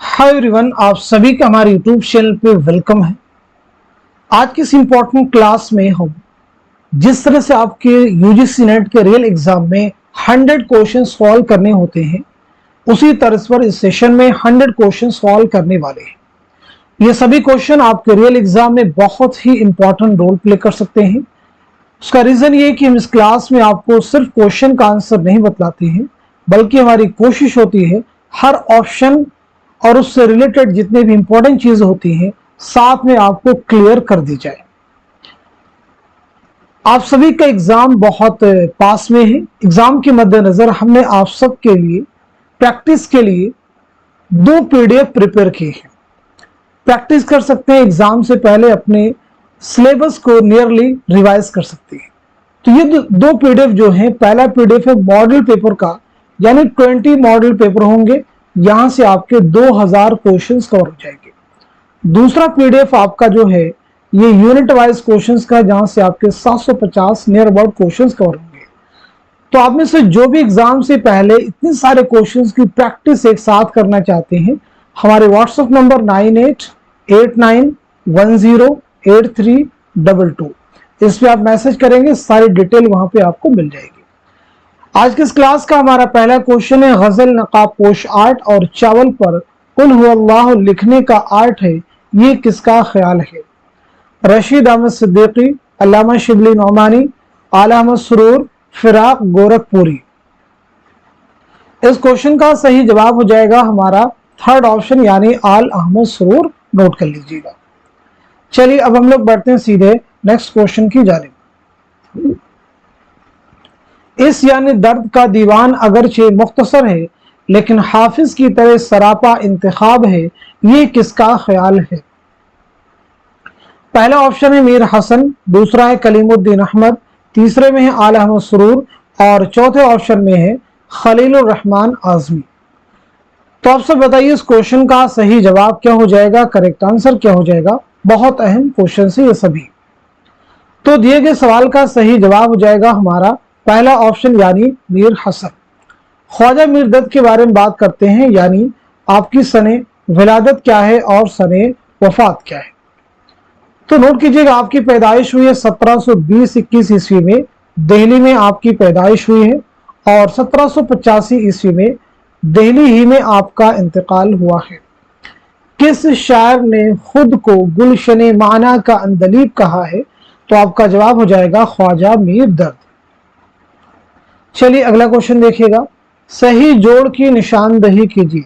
Hi everyone, आप सभी का हमारे यूट्यूब चैनल पे वेलकम है। आज की इस इम्पोर्टेंट क्लास में हम जिस तरह से आपके यूजीसी नेट के रियल एग्जाम में 100 क्वेश्चन सॉल्व करने होते हैं, उसी तरह पर इस सेशन में 100 क्वेश्चन सॉल्व करने वाले हैं। ये सभी क्वेश्चन आपके रियल एग्जाम में बहुत ही इंपॉर्टेंट रोल प्ले कर सकते हैं। उसका रीजन ये है कि हम इस क्लास में आपको सिर्फ क्वेश्चन का आंसर नहीं बतलाते हैं, बल्कि हमारी कोशिश होती है हर ऑप्शन और उससे रिलेटेड जितने भी इंपॉर्टेंट चीजें होती हैं साथ में आपको क्लियर कर दी जाए। आप सभी का एग्जाम बहुत पास में है। एग्जाम के मद्देनजर हमने आप सब के लिए प्रैक्टिस के लिए 2 पीडीएफ प्रिपेयर किए हैं। प्रैक्टिस कर सकते हैं, एग्जाम से पहले अपने सिलेबस को नियरली रिवाइज कर सकते हैं। तो ये 2 पीडीएफ जो है, पहला पीडीएफ है मॉडल पेपर का, यानी 20 मॉडल पेपर होंगे, यहां से आपके 2000 क्वेश्चंस कवर हो जाएंगे। दूसरा पीडीएफ आपका जो है ये यूनिट वाइज क्वेश्चंस का, जहां से आपके 750 नियर अबाउट क्वेश्चंस कवर होंगे। तो आप में से जो भी एग्जाम से पहले इतने सारे क्वेश्चंस की प्रैक्टिस एक साथ करना चाहते हैं, हमारे व्हाट्सएप नंबर 9889108322 इस पे आप मैसेज करेंगे, सारी डिटेल वहां पे आपको मिल जाएगी। आज की इस क्लास का हमारा पहला क्वेश्चन है गजल नकाब पोश आर्ट और चावल पर कुल हुवल्लाह लिखने का आर्ट है, ये किसका ख्याल है? रशीद अहमद सिद्दीकी, अल्लामा शिबली नौमानी, आला अहमद सुरूर, फिराक गोरखपुरी। इस क्वेश्चन का सही जवाब हो जाएगा हमारा थर्ड ऑप्शन यानी आल अहमद सुरूर। नोट कर लीजिएगा। चलिए अब हम लोग बढ़ते हैं सीधे नेक्स्ट क्वेश्चन की जानिब। इस यानी दर्द का दीवान अगरचे मुख्तसर है लेकिन हाफिज की तरह सरापा इंतखाब है, ये किसका ख्याल है? पहला ऑप्शन है मीर हसन, दूसरा है कलीमुद्दीन अहमद, तीसरे में है आला अहमद सुरूर और चौथे ऑप्शन में है खलीलुर रहमान आजमी। तो आप सब बताइए इस क्वेश्चन का सही जवाब क्या हो जाएगा, करेक्ट आंसर क्या हो जाएगा? बहुत अहम क्वेश्चन है ये सभी। तो दिए गए सवाल का सही जवाब हो जाएगा हमारा पहला ऑप्शन यानी मीर हसन। ख्वाजा मीर दर्द के बारे में बात करते हैं, यानी आपकी सने विलादत क्या है और सने वफात क्या है। तो नोट कीजिएगा, आपकी पैदाइश हुई है 1720-21 ईस्वी में, दिल्ली में आपकी पैदाइश हुई है, और 1785 ईस्वी में दिल्ली ही में आपका इंतकाल हुआ है। किस शायर ने खुद को गुलशने माना का अंदलीब कहा है? तो आपका जवाब हो जाएगा ख्वाजा मीर दर्द। चलिए अगला क्वेश्चन देखिएगा, सही जोड़ की निशानदही कीजिए।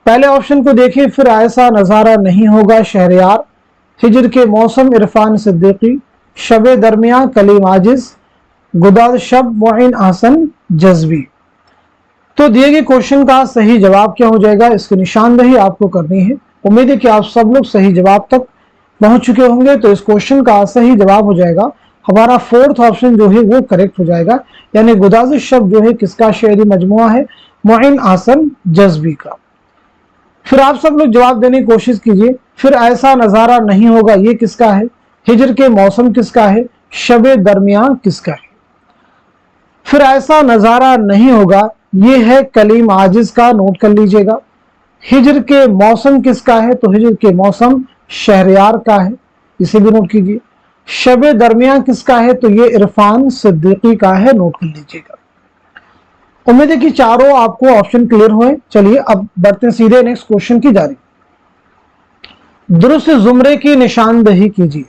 पहले ऑप्शन को देखिए, फिर ऐसा नजारा नहीं होगा शहरयार, हिजर के मौसम इरफान सिद्दीकी, शबे दरमिया कलीम आजिज, गुदाद शब मोइन हसन जज्बी। तो दिए गए क्वेश्चन का सही जवाब क्या हो जाएगा, इसकी निशानदही आपको करनी है। उम्मीद है कि आप सब लोग सही जवाब तक पहुंच चुके होंगे। तो इस क्वेश्चन का सही जवाब हो जाएगा हमारा फोर्थ ऑप्शन जो है वो करेक्ट हो जाएगा, यानी गुदाद शब जो है किसका शेरी मजमुआ है? मोइन हसन जज्बी का। फिर आप सब लोग जवाब देने की कोशिश कीजिए, फिर ऐसा नजारा नहीं होगा ये किसका है? हिजर के मौसम किसका है? शबे दरमिया किसका है? फिर ऐसा नजारा नहीं होगा ये है कलीम आजिज का, नोट कर लीजिएगा। हिजर के मौसम किसका है? तो हिजर के मौसम शहरयार का है, इसे भी नोट कीजिए। शबे दरमिया किसका है? तो ये इरफान सिद्दीकी का है, नोट कर लीजिएगा। उम्मीद है कि चारों आपको ऑप्शन क्लियर हुए। चलिए अब बढ़ते हैं सीधे नेक्स्ट क्वेश्चन की जारी। दुरुस्त जुमरे की निशानदही कीजिए।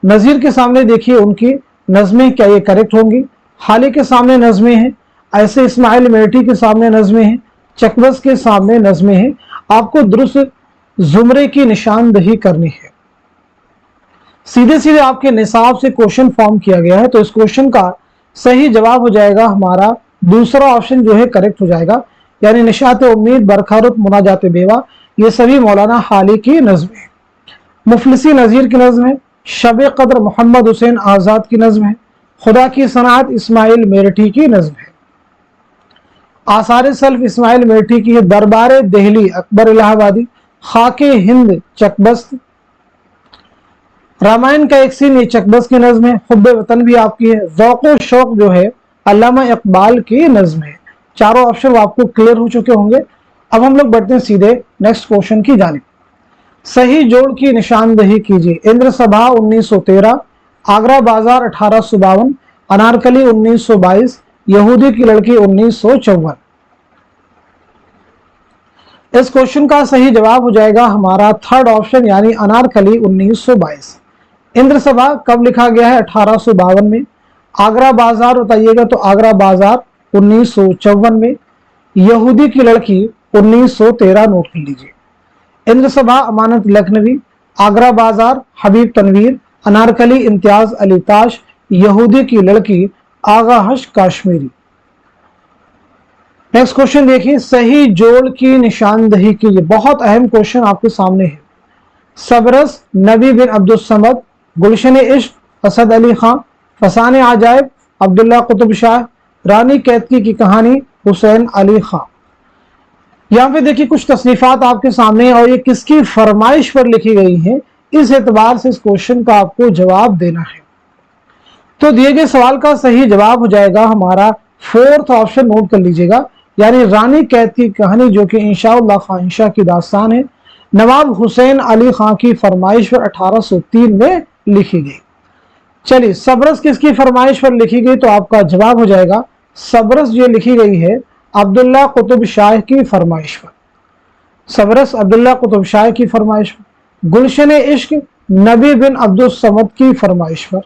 नजीर के सामने देखिए उनकी नज़में, क्या ये करेक्ट होंगी? हाली के सामने नज़में हैं, ऐसे इस्माइल मेरठी के सामने नज़में हैं, चकबस के सामने नज़में हैं। आपको दुरुस्त जुमरे की निशानदही करनी है। सीधे सीधे आपके निसाब से क्वेश्चन फॉर्म किया गया है, तो इस क्वेश्चन का सही जवाब हो जाएगा हमारा दूसरा ऑप्शन जो है करेक्ट हो जाएगा, यानी निशात उम्मीद, बरखारुत, मुनाजात बेवा, ये सभी मौलाना हाली की नज़म है। मुफलिसी नज़ीर की नज़म है, शब कद्र मोहम्मद हुसैन आज़ाद की नज़म है, खुदा की सनात इस्माइल मेरठी की नज़म है। आसार सल्फ इस्माइल मेरठी की है, दरबार दिल्ली अकबर इलाहाबादी, खाके हिंद चकबस्त, रामायण का एक सीन ये चकबस की नज़म है, हुब्बे वतन भी आपकी है, ज़ौक़ शौक़ जो है अल्लामा इकबाल की नज़म है। चारों ऑप्शन आपको क्लियर हो चुके होंगे। अब हम लोग बढ़ते हैं सीधे नेक्स्ट क्वेश्चन की जानिब। सही जोड़ की निशानदही कीजिए। इंद्र सभा 1913, आगरा बाजार 1852, अनारकली 1922, यहूदी की लड़की 1954। इस क्वेश्चन का सही जवाब हो जाएगा हमारा थर्ड ऑप्शन यानी अनारकली 1922। इंद्र सभा कब लिखा गया है? 1852 में। आगरा बाजार बताइएगा तो आगरा बाजार 1954 में। यहूदी की लड़की 1913 नोट कर लीजिए। इंद्र सभा अमानत लखनवी, आगरा बाजार हबीब तनवीर, अनारकली इम्तियाज अली ताश, यहूदी की लड़की आगा हश काश्मीरी। नेक्स्ट क्वेश्चन देखिए, सही जोड़ की निशानदही कीजिए। बहुत अहम क्वेश्चन आपके सामने है। सबरस नबी बिन अब्दुल समद, गुलशन इश्क असद अली खां, फसाने आजायब अब्दुल्ला कुतुब शाह, रानी कैतकी की कहानी हुसैन अली खां। यहाँ पे देखिए कुछ तसनीफात आपके सामने और ये किसकी फरमाइश पर लिखी गई है, इस एतबार से इस क्वेश्चन का आपको जवाब देना है। तो दिए गए सवाल का सही जवाब हो जाएगा हमारा फोर्थ ऑप्शन, नोट कर लीजिएगा, यानी रानी कैतकी की कहानी, जो कि इंशाअल्लाह खानिशा की दास्तान है, नवाब हुसैन अली खां की फरमाइश पर 1803 में लिखी गई। चलिए, सबरस किसकी फरमाइश पर लिखी गई? तो आपका जवाब हो जाएगा सबरस जो लिखी गई है अब्दुल्ला कुतुब शाह की फरमाइश पर। सबरस अब्दुल्ला कुतुब शाह की फरमाइश पर। गुलशन इश्क नबी बिन अब्दुल समद की फरमाइश पर।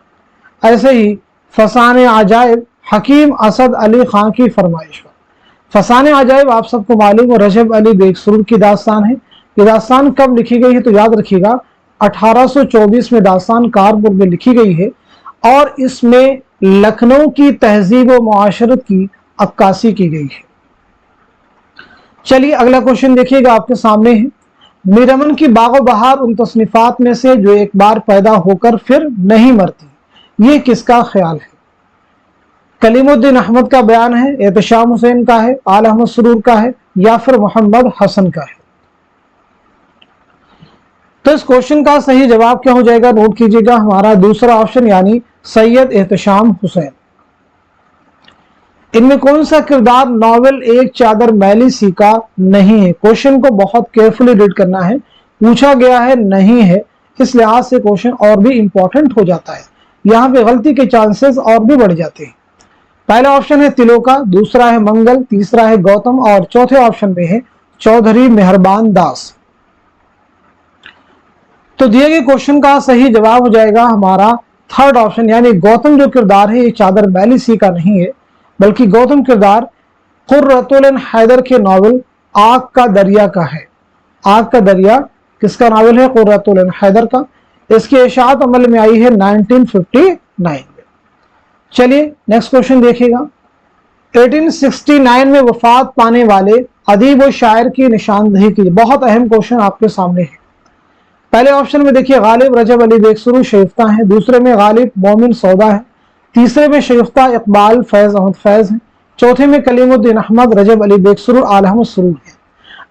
ऐसे ही फसाने आजायब हकीम असद अली खां की फरमाइश पर। फसाने आजायब आप सबको मालूम है रजब अली बेगसुरूर की दास्तान है। ये दास्तान कब लिखी गई है? तो याद रखिएगा 1824 में दास्तान कानपुर में लिखी गई है और इसमें लखनऊ की तहजीब व मुआशरत की अक्कासी की गई है। चलिए अगला क्वेश्चन देखिएगा आपके सामने है। मीरमन की बागो बहार उन तसनीफात में से जो एक बार पैदा होकर फिर नहीं मरती, ये किसका ख्याल है? कलीमुद्दीन अहमद का बयान है, एहतशाम हुसैन का है, आल अहमद सुरूर का है, या फिर मोहम्मद हसन का है? तो इस क्वेश्चन का सही जवाब क्या हो जाएगा? नोट कीजिएगा, हमारा दूसरा ऑप्शन यानी सैयद एहतशाम हुसैन। इनमें कौन सा किरदार नॉवेल एक चादर मैली सी का नहीं है? क्वेश्चन को बहुत केयरफुली रीड करना है, पूछा गया है नहीं है, इस लिहाज से क्वेश्चन और भी इंपॉर्टेंट हो जाता है, यहाँ पे गलती के चांसेस और भी बढ़ जाते हैं। पहला ऑप्शन है तिलोका, दूसरा है मंगल, तीसरा है गौतम और चौथे ऑप्शन में है चौधरी मेहरबान दास। तो दिए गए क्वेश्चन का सही जवाब हो जाएगा हमारा थर्ड ऑप्शन, यानी गौतम जो किरदार है ये चादर मैली सी का नहीं है, बल्कि गौतम किरदार कुर्रतुल हैदर के नॉवल आग का दरिया का है। आग का दरिया किसका नॉवल है? कुर्रतुल हैदर का। इसकी इशाअत अमल में आई है 1959 में। चलिए नेक्स्ट क्वेश्चन देखिएगा। 1869 में वफात पाने वाले अदीब व शायर की निशानदही कीजिए। बहुत अहम क्वेश्चन आपके सामने है। पहले ऑप्शन में देखिए गालिब रजब अली बेगसुरूर शरीफ्ता है, दूसरे में गालिब मोमिन सौदा है, तीसरे में शरीफ्ता इकबाल फैज अहमद फैज है, चौथे में कलीमुद्दीन अहमद रजब अली बेगसुरूर आल अहमद सुरूर है।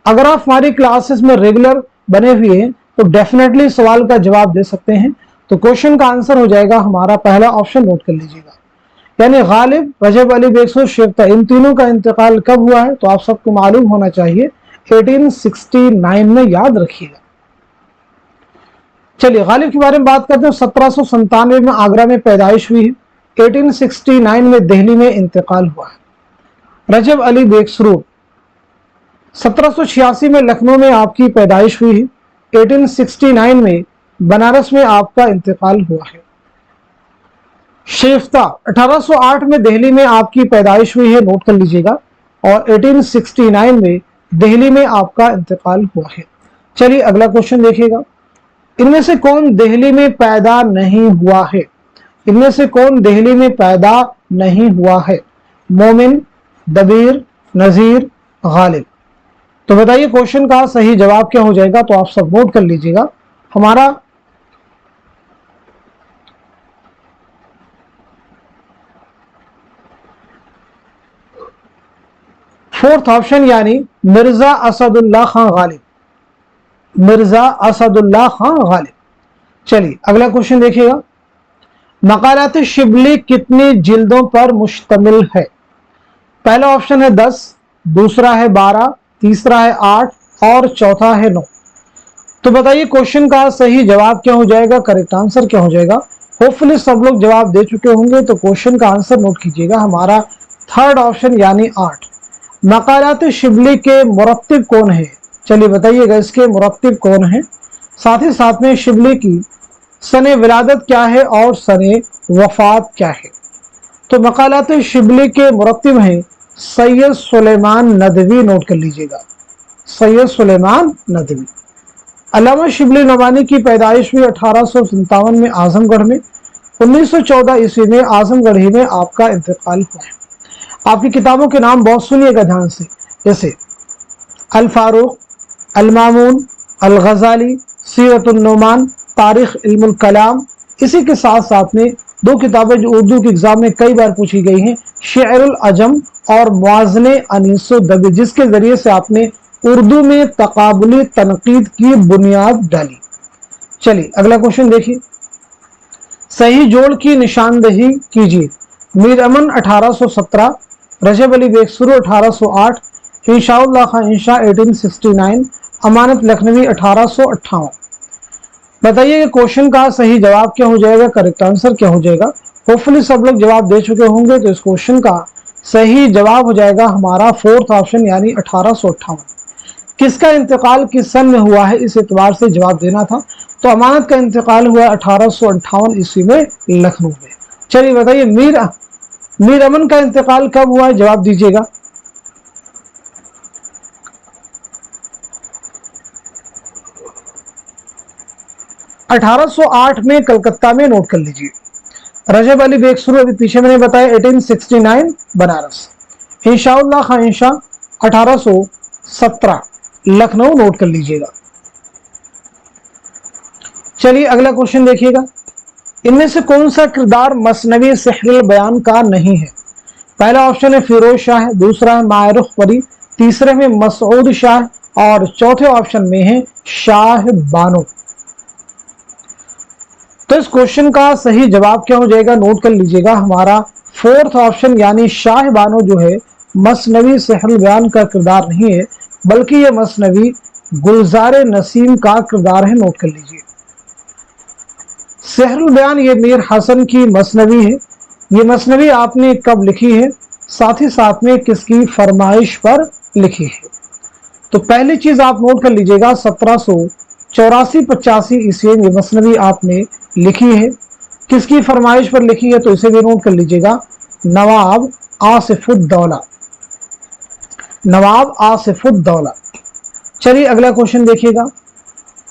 अगर आप हमारी क्लासेस में रेगुलर बने हुए हैं तो डेफिनेटली सवाल का जवाब दे सकते हैं। तो क्वेश्चन का आंसर हो जाएगा हमारा पहला ऑप्शन, नोट कर लीजिएगा, यानी गालिब रजब अली बेगसुरूर शरीफ्ता। इन तीनों का इंतकाल कब हुआ है? तो आप सबको मालूम होना चाहिए 1869 में, याद रखिएगा। चलिए गालिब के बारे में बात करते हैं। 1797 में आगरा में पैदाइश हुई है, 1869 में दिल्ली में इंतकाल हुआ है। रजब अली बेगसुरूर 1786 में लखनऊ में आपकी पैदाइश हुई है, 1869 में बनारस में आपका इंतकाल हुआ है। शरीफ्ता 1808 में दिल्ली में आपकी पैदाइश हुई है, नोट कर लीजिएगा, और 1869 में दिल्ली में आपका इंतकाल हुआ है। चलिए अगला क्वेश्चन देखिएगा। इनमें से कौन दिल्ली में पैदा नहीं हुआ है? इनमें से कौन दिल्ली में पैदा नहीं हुआ है? मोमिन, दबीर, नजीर, गालिब। तो बताइए क्वेश्चन का सही जवाब क्या हो जाएगा? तो आप सब नोट कर लीजिएगा, हमारा फोर्थ ऑप्शन यानी मिर्जा असदुल्ला खां गालिब। मिर्जा असदुल्ला खां गालिब। चलिए अगला क्वेश्चन देखिएगा। मकालात शिबली कितनी जिल्दों पर मुश्तमिल है? पहला ऑप्शन है 10, दूसरा है 12, तीसरा है 8 और चौथा है 9। तो बताइए क्वेश्चन का सही जवाब क्या हो जाएगा, करेक्ट आंसर क्या हो जाएगा। होपफुली सब लोग जवाब दे चुके होंगे, तो क्वेश्चन का आंसर नोट कीजिएगा, हमारा थर्ड ऑप्शन यानी 8। मकालात शिबली के मुरत्तिब कौन है, चलिए बताइएगा इसके मुरत्तिब कौन है। साथ ही साथ में शिबली की सने विलादत क्या है और सने वफात क्या है। तो मकालात शिबली के मुरत्तिब हैं सैयद सुलेमान नदवी, नोट कर लीजिएगा, सैयद सुलेमान नदवी। अल्लामा शिबली नवानी की पैदाइश हुई 1857 में आजमगढ़ में। 1914 ईस्वी में आजमगढ़ ही में आपका इंतकाल हुआ है। आपकी किताबों के नाम बहुत सुनिएगा ध्यान से, जैसे अल फारूक, अल मामून, अल गजाली, सीरतुन नुमान, तारीख इल्मुल कलाम। इसी के साथ साथ में दो किताबें जो उर्दू के एग्जाम में कई बार पूछी गई हैं, शेरुल अजम और मुआज़ने अनीसो दबी, जिसके जरिए से आपने उर्दू में तकाबुली तनकीद की बुनियाद डाली। चलिए अगला क्वेश्चन देखिए, सही जोड़ की निशानदही कीजिए। मीर अमन 1817, रजब अली बेगसुरु 1808, इंशाउल्लाह खां इंशा 1869, अमानत लखनवी 1858। बताइए कि क्वेश्चन का सही जवाब क्या हो जाएगा, करेक्ट आंसर क्या हो जाएगा। होपफुली सब लोग जवाब दे चुके होंगे, तो इस क्वेश्चन का सही जवाब हो जाएगा हमारा फोर्थ ऑप्शन यानी 1858। किसका इंतकाल किस सन में हुआ है, इस एतबार से जवाब देना था। तो अमानत का इंतकाल हुआ 1858 ईस्वी में लखनऊ में। चलिए बताइए मीर अमन का इंतकाल कब हुआ है, जवाब दीजिएगा। (1808) में कलकत्ता में, नोट कर लीजिए। रजब अली बेगसुरु अभी पीछे मैंने बताया 1869 बनारस। इंशाउल्लाह खां इंशा 1817 लखनऊ, नोट कर लीजिएगा। चलिए अगला क्वेश्चन देखिएगा, इनमें से कौन सा किरदार मसनवी सिहरुल बयान का नहीं है। पहला ऑप्शन है फिरोज शाह, दूसरा है मायरुख परी, तीसरे में मसऊद शाह और चौथे ऑप्शन में है शाह बानो। तो इस क्वेश्चन का सही जवाब क्या हो जाएगा, नोट कर लीजिएगा, हमारा फोर्थ ऑप्शन यानी शाह बानो जो है मसनवी सिहरुल बयान का किरदार नहीं है, बल्कि ये मसनवी गुलजार नसीम का किरदार है, नोट कर लीजिए। सिहरुल बयान ये मीर हसन की मसनवी है। ये मसनवी आपने कब लिखी है, साथ ही साथ में किसकी फरमाइश पर लिखी है। तो पहली चीज आप नोट कर लीजिएगा, 1784-85 ईस्वी में मसनवी आपने लिखी है। किसकी फरमाइश पर लिखी है, तो इसे भी नोट कर लीजिएगा, नवाब आसिफुद्दौला, नवाब आसिफुद्दौला। चलिए अगला क्वेश्चन देखिएगा,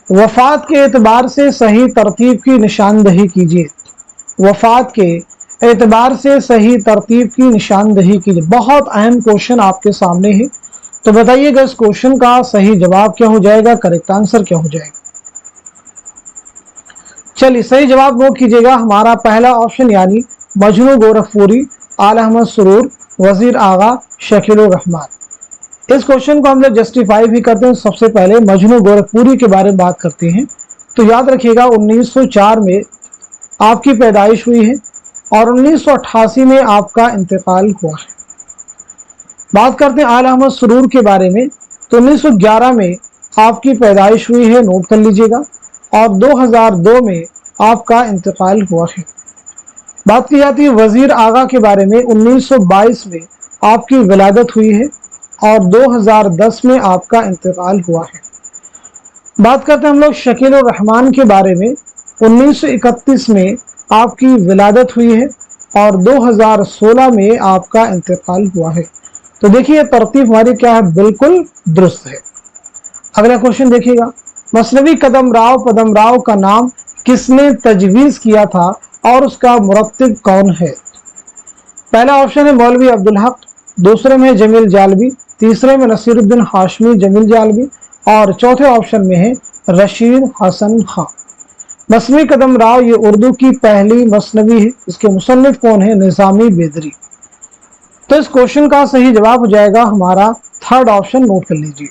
वफात के एतबार से सही तरतीब की निशानदही कीजिए। वफात के एतबार से सही तरतीब की निशानदही कीजिए। बहुत अहम क्वेश्चन आपके सामने है, तो बताइएगा इस क्वेश्चन का सही जवाब क्या हो जाएगा, करेक्ट आंसर क्या हो जाएगा। चलिए सही जवाब नोट कीजिएगा, हमारा पहला ऑप्शन यानी मजनू गोरखपुरी, आला अहमद सुरूर, वजीर आगा, शकीलुर रहमान। इस क्वेश्चन को हम लोग जस्टिफाई भी करते हैं। सबसे पहले मजनू गोरखपुरी के बारे में बात करते हैं, तो याद रखिएगा 1904 में आपकी पैदाइश हुई है और 1988 में आपका इंतकाल हुआ है। बात करते हैं आला अहमद सुरूर के बारे में, तो 1911 में आपकी पैदाइश हुई है, नोट कर लीजिएगा, और 2002 में आपका इंतकाल हुआ है। बात की जाती है वजीर आगा के बारे में, 1922 में आपकी विलादत हुई है और 2010 में आपका इंतकाल हुआ है। बात करते हैं हम लोग शकीलुर रहमान के बारे में, 1931 में आपकी विलादत हुई है और 2016 में आपका इंतकाल हुआ है। तो देखिए तरतीब हमारी क्या है, बिल्कुल दुरुस्त है। अगला क्वेश्चन देखिएगा, मसनवी कदम राव का नाम किसने तजवीज़ किया था और उसका मुरत्तिब कौन है। पहला ऑप्शन है मौलवी अब्दुल हक, दूसरे में जमील जालवी, तीसरे में नसीरुद्दीन हाशमी जमील जालवी और चौथे ऑप्शन में है रशीद हसन खां। मसनवी कदम राव ये उर्दू की पहली मसनवी है, इसके मुसन्निफ कौन है, निज़ामी बेदरी। तो इस क्वेश्चन का सही जवाब हो जाएगा हमारा थर्ड ऑप्शन, नोट कर लीजिए।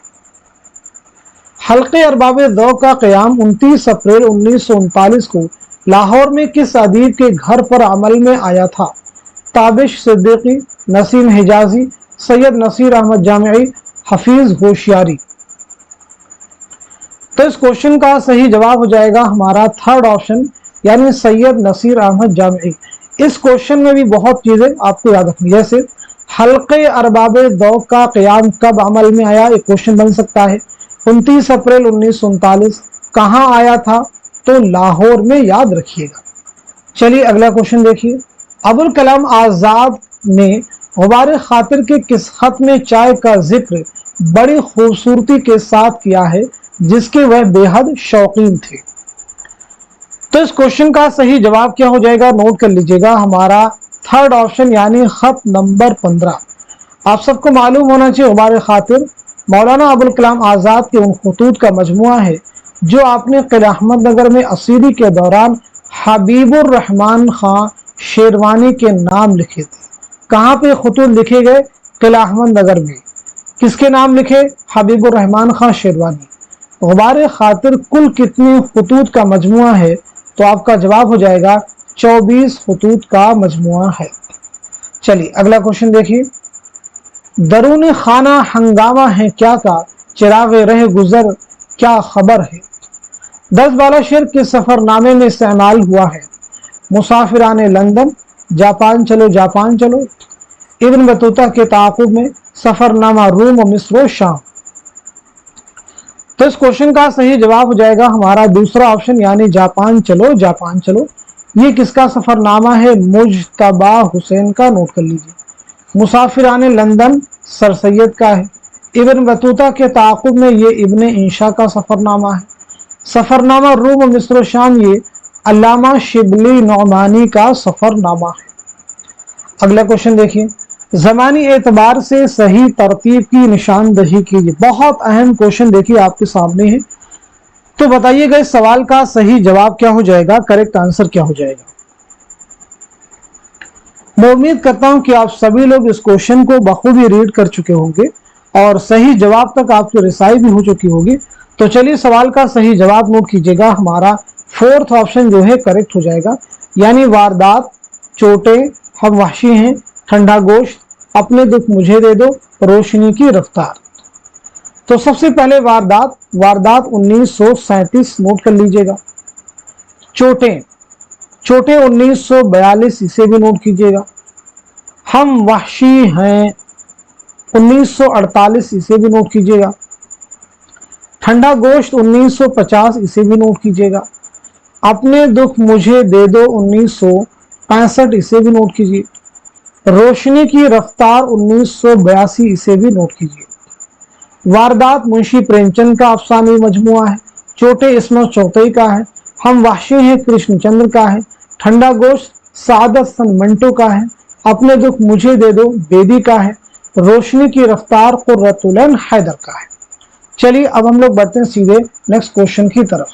हल्के अरबाब ज़ौक़ का क़याम 29 अप्रैल 1939 को लाहौर में किस अदीब के घर पर अमल में आया था। ताबिश सिद्दीकी, नसीम हिजाजी, सैयद नसीर अहमद जामिई हफीज होशियारी। तो इस क्वेश्चन का सही जवाब हो जाएगा हमारा थर्ड ऑप्शन यानी सैयद नसीर अहमद जामई। इस क्वेश्चन में भी बहुत चीजें आपको याद रखनी, जैसे हल्के अरबाब ज़ौक़ का क़याम कब अमल में आया, एक क्वेश्चन बन सकता है। 29 अप्रैल 1939 कहाँ आया था, तो लाहौर में, याद रखिएगा। चलिए अगला क्वेश्चन देखिए। अबुल कलाम आज़ाद ने गुबार खातिर के किस खत में चाय का जिक्र बड़ी खूबसूरती के साथ किया है जिसके वह बेहद शौकीन थे। तो इस क्वेश्चन का सही जवाब क्या हो जाएगा, नोट कर लीजिएगा, हमारा थर्ड ऑप्शन यानी खत नंबर 15। आप सबको मालूम होना चाहिए गुबार खातिर मौलाना अबुल कलाम आज़ाद के उन खतूत का मजमुआ है जो आपने किला अहमदनगर में असीरी के दौरान हबीबुर रहमान खां शेरवानी के नाम लिखे थे। कहाँ पे खतूत लिखे गए, किला अहमदनगर में। किसके नाम लिखे, हबीबुर रहमान खां शेरवानी। गुबार खातिर कुल कितने खतूत का मजमुआ है, तो आपका जवाब हो जाएगा 24 खतूत का मजमुआ है। चलिए अगला क्वेश्चन देखिए। दरूनी खाना हंगामा है क्या का, चिराग रह गुजर क्या खबर है। 10 बाला शेर के सफरनामे में इस्तेमाल हुआ है। मुसाफिराने लंदन, जापान चलो जापान चलो, इब्न बतूता के ताक़ुब में, सफरनामा रूम और मिस्र और शाम। तो इस क्वेश्चन का सही जवाब हो जाएगा हमारा दूसरा ऑप्शन यानी जापान चलो जापान चलो। ये किसका सफरनामा है, मुज्तबा हुसैन का, नोट कर लीजिए। मुसाफिराने लंदन सर सैयद का है। इब्न बतूता के ताक़ुब में ये इब्ने इंशा का सफरनामा है। सफरनामा रूम और मिस्र और शाम ये अल्लामा शिबली नौमानी का सफरनामा है। अगला क्वेश्चन देखिए। ज़मानी एतबार से सही तरतीब की निशानदही कीजिए। बहुत अहम क्वेश्चन देखिए आपके सामने है, तो बताइएगा इस सवाल का सही जवाब क्या हो जाएगा, करेक्ट आंसर क्या हो जाएगा। मैं उम्मीद करता हूं कि आप सभी लोग इस क्वेश्चन को बखूबी रीड कर चुके होंगे और सही जवाब तक आपकी रिसाई भी हो चुकी होगी। तो चलिए सवाल का सही जवाब नोट कीजिएगा, हमारा फोर्थ ऑप्शन जो है करेक्ट हो जाएगा, यानी वारदात, चोटें, हम वहशी हैं, ठंडा गोश्त, अपने दुख मुझे दे दो, रोशनी की रफ्तार। तो सबसे पहले वारदात 1937 नोट कर लीजिएगा। चोटें 1942 इसे भी नोट कीजिएगा। हम वहशी हैं 1948 इसे भी नोट कीजिएगा। ठंडा गोश्त 1950 इसे भी नोट कीजिएगा। अपने दुख मुझे दे दो 1965 इसे भी नोट कीजिए। रोशनी की रफ्तार 1982 इसे भी नोट कीजिए। वारदात मुंशी प्रेमचंद का अफसानी मजमुआ है। चोटे इस्मत चौथई का है। हम वहशी हैं कृष्णचंद्र का है। ठंडा गोश्त सादत सन मंटो का है। अपने दुख मुझे दे दो बेदी का है। रोशनी की रफ्तार कुर्रतुल ऐन हैदर का है। चलिए अब हम लोग बढ़ते हैं सीधे नेक्स्ट क्वेश्चन की तरफ।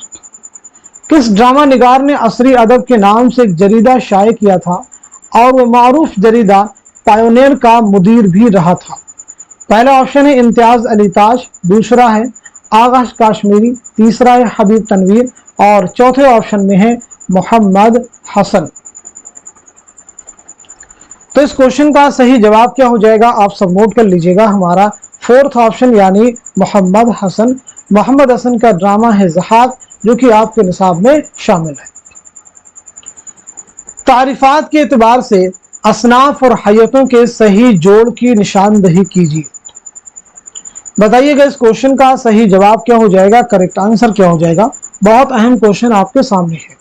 किस ड्रामा निगार ने असरी अदब के नाम से एक जरीदा शाये किया था और वह मारूफ जरीदा पायोनियर का मुदीर भी रहा था। पहला ऑप्शन है इम्तियाज अली ताज, दूसरा है आगाश काश्मीरी, तीसरा है हबीब तनवीर और चौथे ऑप्शन में है मोहम्मद हसन। तो इस क्वेश्चन का सही जवाब क्या हो जाएगा, आप सब नोट कर लीजिएगा, हमारा फोर्थ ऑप्शन यानी मोहम्मद हसन। मोहम्मद हसन का ड्रामा है ज़हाक जो कि आपके निसाब में शामिल है। तारीफात के एतबार से असनाफ और हैयतों के सही जोड़ की निशानदही कीजिए। बताइएगा इस क्वेश्चन का सही जवाब क्या हो जाएगा, करेक्ट आंसर क्या हो जाएगा। बहुत अहम क्वेश्चन आपके सामने है,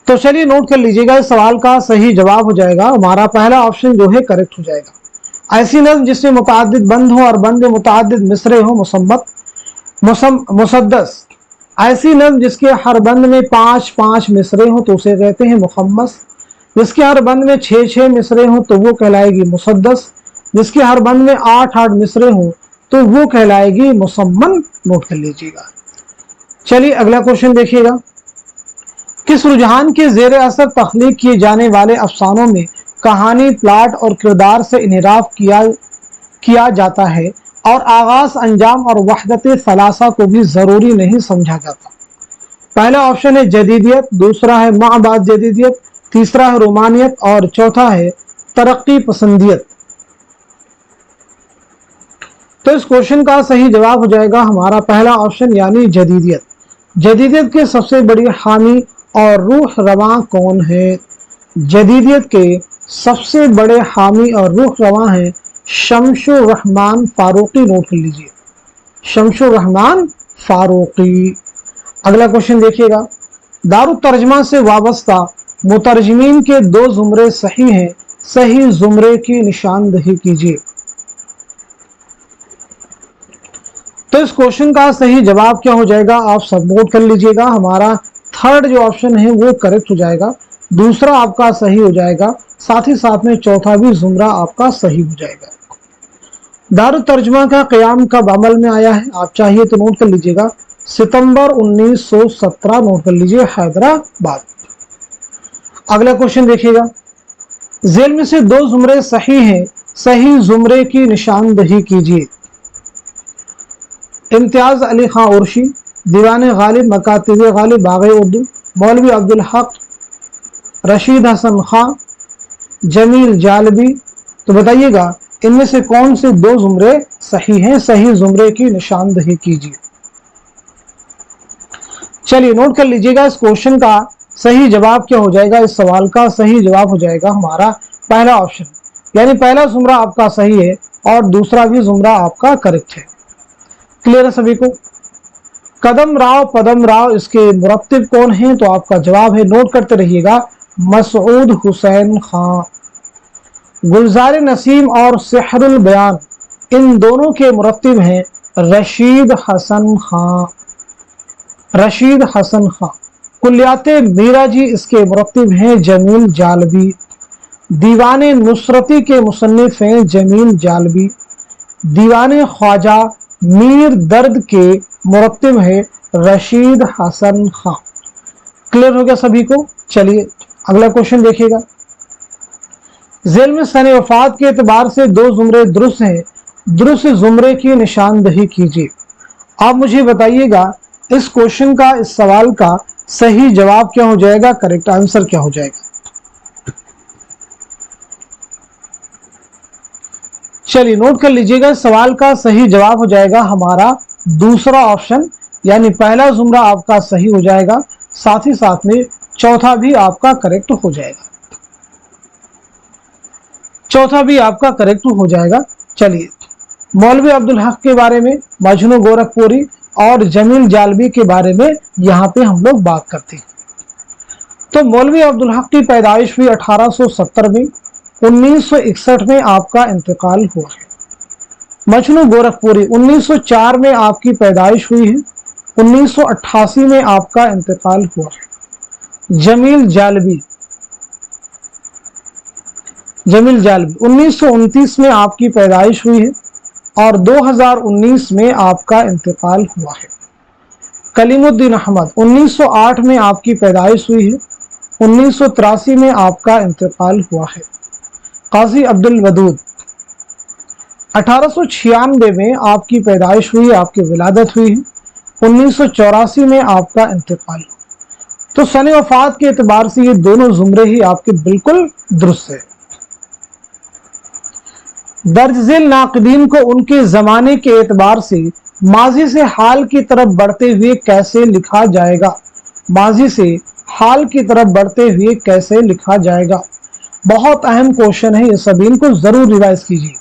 तो चलिए नोट कर लीजिएगा। इस सवाल का सही जवाब हो जाएगा हमारा पहला ऑप्शन जो है करेक्ट हो जाएगा। ऐसी नज़्म जिसमें मुतअद्दिद बंद हो और बंद मुतअद्दिद मिसरे हो मुसम्मत मुसद्दस। ऐसी नज़्म जिसके हर बंद में 5-5 मिसरे हो तो उसे कहते हैं मुखम्मस। जिसके हर बंद में 6-6 मिसरे हो तो वो कहलाएगी मुसद्दस। जिसके हर बंद में 8-8 मिसरे हो तो वो कहलाएगी मुसम्मन। नोट कर लीजिएगा। चलिए अगला क्वेश्चन देखिएगा। किस रुझान के जेर असर तख्लीक किए जाने वाले अफसानों में कहानी, प्लाट और किरदार से इनराफ किया जाता है और आगाज, अंजाम और वहदत सलासा को भी जरूरी नहीं समझा जाता। पहला ऑप्शन है जदीदियत, दूसरा है माबाद जदीदियत, तीसरा है रोमानियत और चौथा है तरक्की पसंदियत। तो इस क्वेश्चन का सही जवाब हो जाएगा हमारा पहला ऑप्शन यानी जदीदियत। जदीदियत के सबसे बड़ी हामी और रूह रवां कौन है? जदीदियत के सबसे बड़े हामी और रूह रवां हैं शमशुर रहमान फारूकी। नोट कर लीजिए, शमशुर रहमान फारूकी। अगला क्वेश्चन देखिएगा, दारुत तर्जमा से वाबस्ता मुतरजमीन के दो जुमरे सही हैं, सही जुमरे की निशानदही कीजिए। तो इस क्वेश्चन का सही जवाब क्या हो जाएगा, आप सब नोट कर लीजिएगा। हमारा थर्ड जो ऑप्शन है वो करेक्ट हो जाएगा, दूसरा आपका सही हो जाएगा, साथ ही साथ में चौथा भी जुमरा आपका सही हो जाएगा। दारुत तर्जमा का क़याम कब अमल में आया है? आप चाहिए तो नोट कर लीजिएगा, सितंबर 1917। नोट कर लीजिए, हैदराबाद। अगला क्वेश्चन देखिएगा, जेल में से दो जुमरे सही हैं, सही जुमरे की निशानदही कीजिए। इम्तियाज अली खां उर्शी, दीवान गालिब, मकातिब गालिब, बाग़ उर्दू, मौलवी अब्दुल हक, रशीद हसन खां, जमील जालबी। तो बताइएगा इनमें से कौन से दो जुमरे सही हैं, सही जुमरे की निशानदही कीजिए। चलिए नोट कर लीजिएगा, इस क्वेश्चन का सही जवाब क्या हो जाएगा, इस सवाल का सही जवाब हो जाएगा हमारा पहला ऑप्शन, यानी पहला जुमरा आपका सही है और दूसरा भी जुमरा आपका करेक्ट है। क्लियर है सभी को? कदम राव पदम राव इसके मुरत्तिब कौन हैं? तो आपका जवाब है, नोट करते रहिएगा, मसूद हुसैन खां। गुलजार नसीम और सेहरुल बयान इन दोनों के मुरत्तिब हैं रशीद हसन खां, रशीद हसन खां। कुल्लियाते मीरा जी इसके मुरत्तिब हैं जमील जालबी। दीवाने नुसरती के मुसन्निफ हैं जमील जालबी। दीवाने ख्वाजा मीर दर्द के मुरत्तिब है रशीद हसन खां। क्लियर हो गया सभी को? चलिए अगला क्वेश्चन देखिएगा, जेल में सने वफात के एतबार से दो जुमरे दुरुस्त हैं, दुरुस्त जुमरे की निशानदही कीजिए। आप मुझे बताइएगा इस क्वेश्चन का, इस सवाल का सही जवाब क्या हो जाएगा, करेक्ट आंसर क्या हो जाएगा। चलिए नोट कर लीजिएगा, इस सवाल का सही जवाब हो जाएगा हमारा दूसरा ऑप्शन, यानी पहला जुमरा आपका सही हो जाएगा, साथ ही साथ में चौथा भी आपका करेक्ट हो जाएगा, चौथा भी आपका करेक्ट हो जाएगा। चलिए मौलवी अब्दुल हक के बारे में, मजनू गोरखपुरी और जमील जालबी के बारे में यहाँ पे हम लोग बात करते हैं। तो मौलवी अब्दुल हक की पैदाइश हुई 1870 में, 1961 में आपका इंतकाल हुआ है। मजनू गोरखपुरी 1904 में आपकी पैदाइश हुई है, 1988 में आपका इंतकाल हुआ है। जमील जालबी 1929 में आपकी पैदाइश हुई है और 2019 में आपका इंतकाल हुआ है। कलीमुद्दीन अहमद 1908 में आपकी पैदाइश हुई है, 1983 में आपका इंतकाल हुआ है। काजी अब्दुल वदूद 1896 में आपकी पैदाइश हुई, आपकी विलादत हुई है, 1984 में आपका इंतकाल। तो सने वफात के एतबार से ये दोनों जुमरे ही आपके बिल्कुल दुरुस्त है। दर्ज झेल नाक़दीन को उनके ज़माने के एतबार से माजी से हाल की तरफ बढ़ते हुए कैसे लिखा जाएगा? माजी से हाल की तरफ बढ़ते हुए कैसे लिखा जाएगा? बहुत अहम क्वेश्चन है, ये सभी इनको जरूर रिवाइज कीजिए।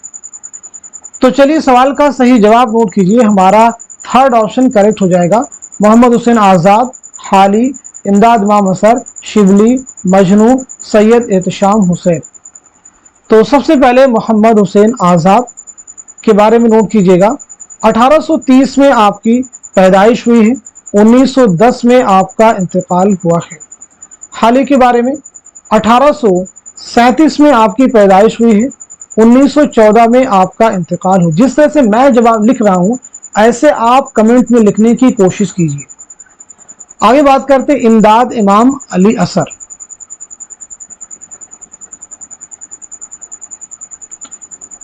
तो चलिए सवाल का सही जवाब नोट कीजिए, हमारा थर्ड ऑप्शन करेक्ट हो जाएगा। मोहम्मद हुसैन आज़ाद, हाली, इमदाद इमाम असर, शिबली, मजनू, सैयद एहतशाम हुसैन। तो सबसे पहले मोहम्मद हुसैन आज़ाद के बारे में नोट कीजिएगा। 1830 में आपकी पैदाइश हुई है, 1910 में आपका इंतकाल हुआ है। हाली के बारे में 1837 में आपकी पैदाइश हुई है, 1914 में आपका इंतकाल हो। जिस तरह से मैं जवाब लिख रहा हूं ऐसे आप कमेंट में लिखने की कोशिश कीजिए। आगे बात करते इमदाद इमाम अली असर।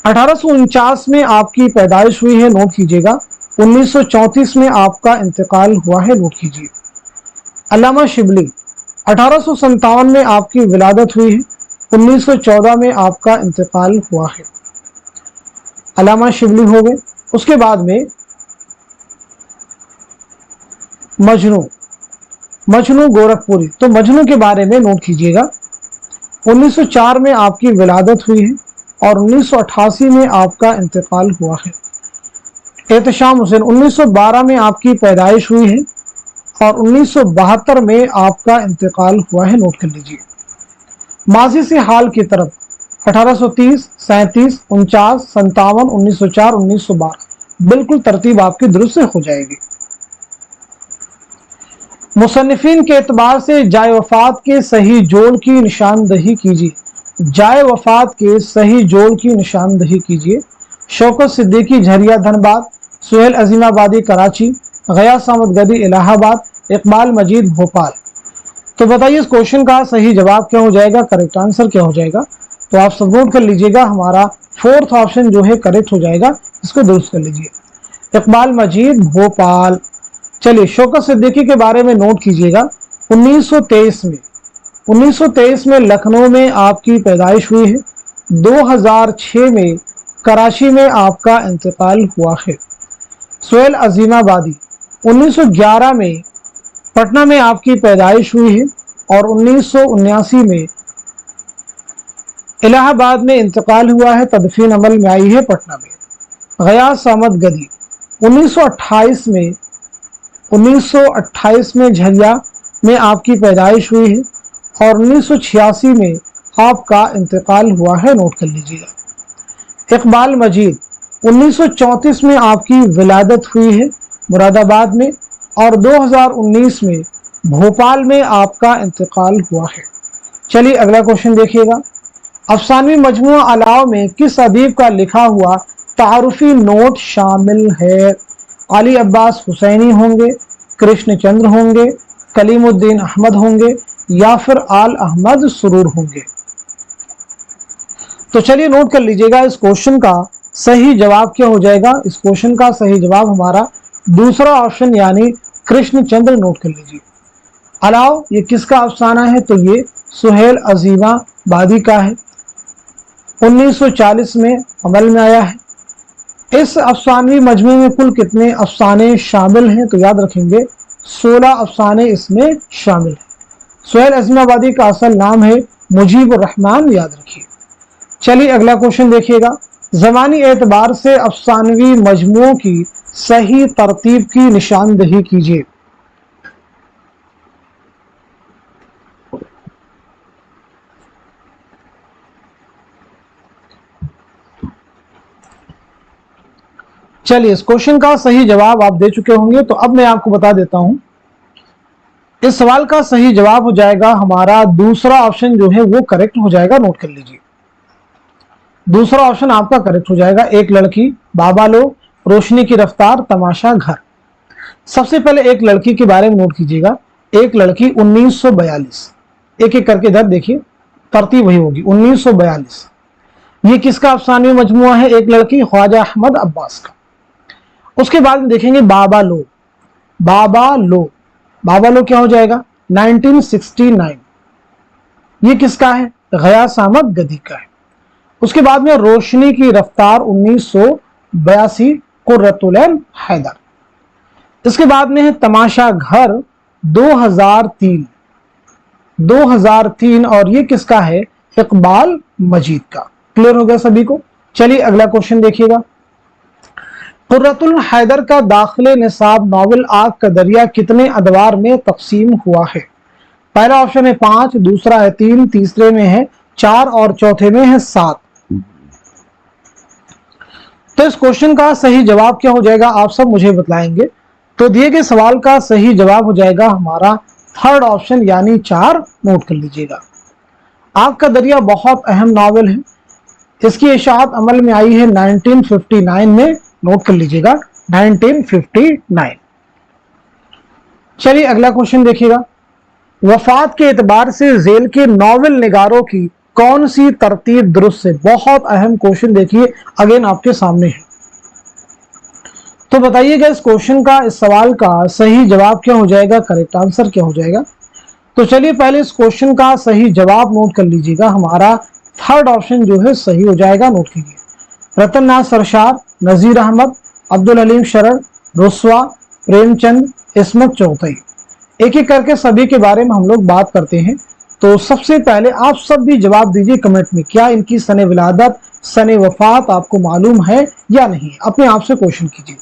1849 में आपकी पैदाइश हुई है, नोट कीजिएगा। 1934 में आपका इंतकाल हुआ है, नोट कीजिए। अल्लामा शिबली 1857 में आपकी विलादत हुई है, 1914 में आपका इंतकाल हुआ है। अल्लामा शिबली हो गए। उसके बाद में मजनू गोरखपुरी। तो मजनू के बारे में नोट कीजिएगा। 1904 में आपकी विलादत हुई है और 1988 में आपका इंतकाल हुआ है। एहतशाम हुसैन 1912 में आपकी पैदाइश हुई है और 1972 में आपका इंतकाल हुआ है, नोट कर लीजिए। माजी से हाल की तरफ 1830, 37, 49, 57, 1904, 1912, बिल्कुल तरतीब आपकी दुरुस्त हो जाएगी। मुसन्निफीन के एतबार से जाए वफात के सही जोड़ की निशानदही कीजिए। जाए वफात के सही जोड़ की निशानदही कीजिए। शौकत सिद्दीकी झरिया धनबाद, सुहेल अजीमाबादी कराची, गयास अहमद गदी इलाहाबाद, इकबाल मजीद भोपाल। तो बताइए इस क्वेश्चन का सही जवाब क्या हो जाएगा, करेक्ट आंसर क्या हो जाएगा। तो आप सब नोट कर लीजिएगा, हमारा फोर्थ ऑप्शन जो है करेक्ट हो जाएगा, इसको दुरुस्त कर लीजिए, इकबाल मजीद भोपाल। चलिए शौकत सिद्दीकी के बारे में नोट कीजिएगा। 1923 में लखनऊ में आपकी पैदाइश हुई है। 2006 में कराची में आपका इंतकाल हुआ है। सुहेल अजीमाबादी 1911 में पटना में आपकी पैदाइश हुई है और 1979 में इलाहाबाद में इंतकाल हुआ है, तदफीन अमल में आई है पटना में। गयास अहमद गदी 1928 में झरिया में आपकी पैदाइश हुई है और 1986 में आपका इंतकाल हुआ है, नोट कर लीजिएगा। इकबाल मजीद 1934 में आपकी विलादत हुई है मुरादाबाद में और 2019 में भोपाल में आपका इंतकाल हुआ है। चलिए अगला क्वेश्चन देखिएगा। अफसानवी मजमूआ अलाव में किस अदीब का लिखा हुआ तारुफी नोट शामिल है? अली अब्बास हुसैनी होंगे, कृष्णचंद्र होंगे, कलीमुद्दीन अहमद होंगे या फिर आल अहमद सुरूर होंगे? तो चलिए नोट कर लीजिएगा, इस क्वेश्चन का सही जवाब क्या हो जाएगा। इस क्वेश्चन का सही जवाब हमारा दूसरा ऑप्शन यानी कृष्णचंद्र, नोट कर लीजिए। अलाव ये किसका अफसाना है? तो ये सुहेल अजीमाबादी का है, 1940 में अमल में आया है। इस अफसानवी मजमू में कुल कितने अफसाने शामिल हैं? तो याद रखेंगे 16 अफसाने इसमें शामिल हैं। सुहेल अजीमाबादी का असल नाम है मुजीबुर रहमान, याद रखिए। चलिए अगला क्वेश्चन देखिएगा। ज़मानी एतबार से अफसानवी मजमुओं की सही तरतीब की निशानदही कीजिए। चलिए इस क्वेश्चन का सही जवाब आप दे चुके होंगे, तो अब मैं आपको बता देता हूं। इस सवाल का सही जवाब हो जाएगा हमारा दूसरा ऑप्शन जो है वो करेक्ट हो जाएगा, नोट कर लीजिए। दूसरा ऑप्शन आपका करेक्ट हो जाएगा। एक लड़की, बाबा लोग, रोशनी की रफ्तार, तमाशा घर। सबसे पहले एक लड़की के बारे में नोट कीजिएगा। एक लड़की 1942, एक एक करके इधर देखिए, तरतीब वही होगी। 1942 ये किसका अफसानवी मजमुआ है? एक लड़की, ख्वाजा अहमद अब्बास का। उसके बाद में देखेंगे बाबा लोग। बाबा लोग क्या हो जाएगा? 1969 ये किसका है? गयास अहमद गदी का है। उसके बाद में रोशनी की रफ्तार 1982, कुर्रतुल ऐन हैदर। इसके बाद में है तमाशा घर 2003 और ये किसका है? इकबाल मजीद का। क्लियर हो गया सभी को? चलिए अगला क्वेश्चन देखिएगा। कुर्रतुल हैदर का दाखिले निसाब नॉवल आग का दरिया कितने अदवार में तकसीम हुआ है? पहला ऑप्शन है 5, दूसरा है 3, तीसरे में है 4 और चौथे में है 7। तो इस क्वेश्चन का सही जवाब क्या हो जाएगा आप सब मुझे बतलाएंगे। तो दिए गए सवाल का सही जवाब हो जाएगा हमारा थर्ड ऑप्शन यानी 4, नोट कर लीजिएगा। आग का दरिया बहुत अहम नॉवल है। इसकी इशाअत अमल में आई है 1959 में, नोट कर लीजिएगा 1959। चलिए अगला क्वेश्चन देखिएगा। वफात के एतबार से जेल के नॉवल निगारों की कौन सी तरतीब दुरुस्त है? बहुत अहम क्वेश्चन देखिए, अगेन आपके सामने है। तो बताइएगा इस क्वेश्चन का, इस सवाल का सही जवाब क्या हो जाएगा, करेक्ट आंसर क्या हो जाएगा। तो चलिए पहले इस क्वेश्चन का सही जवाब नोट कर लीजिएगा। हमारा थर्ड ऑप्शन जो है सही हो जाएगा, नोट कीजिए। रतन नाथ सरशार, नजीर अहमद, अब्दुल हलीम शरण, रुस्वा, प्रेमचंद, इस्मत चौथई। एक एक करके सभी के बारे में हम लोग बात करते हैं। तो सबसे पहले आप सब भी जवाब दीजिए कमेंट में, क्या इनकी सने विलादत सने वफात आपको मालूम है या नहीं, अपने आप से क्वेश्चन कीजिए।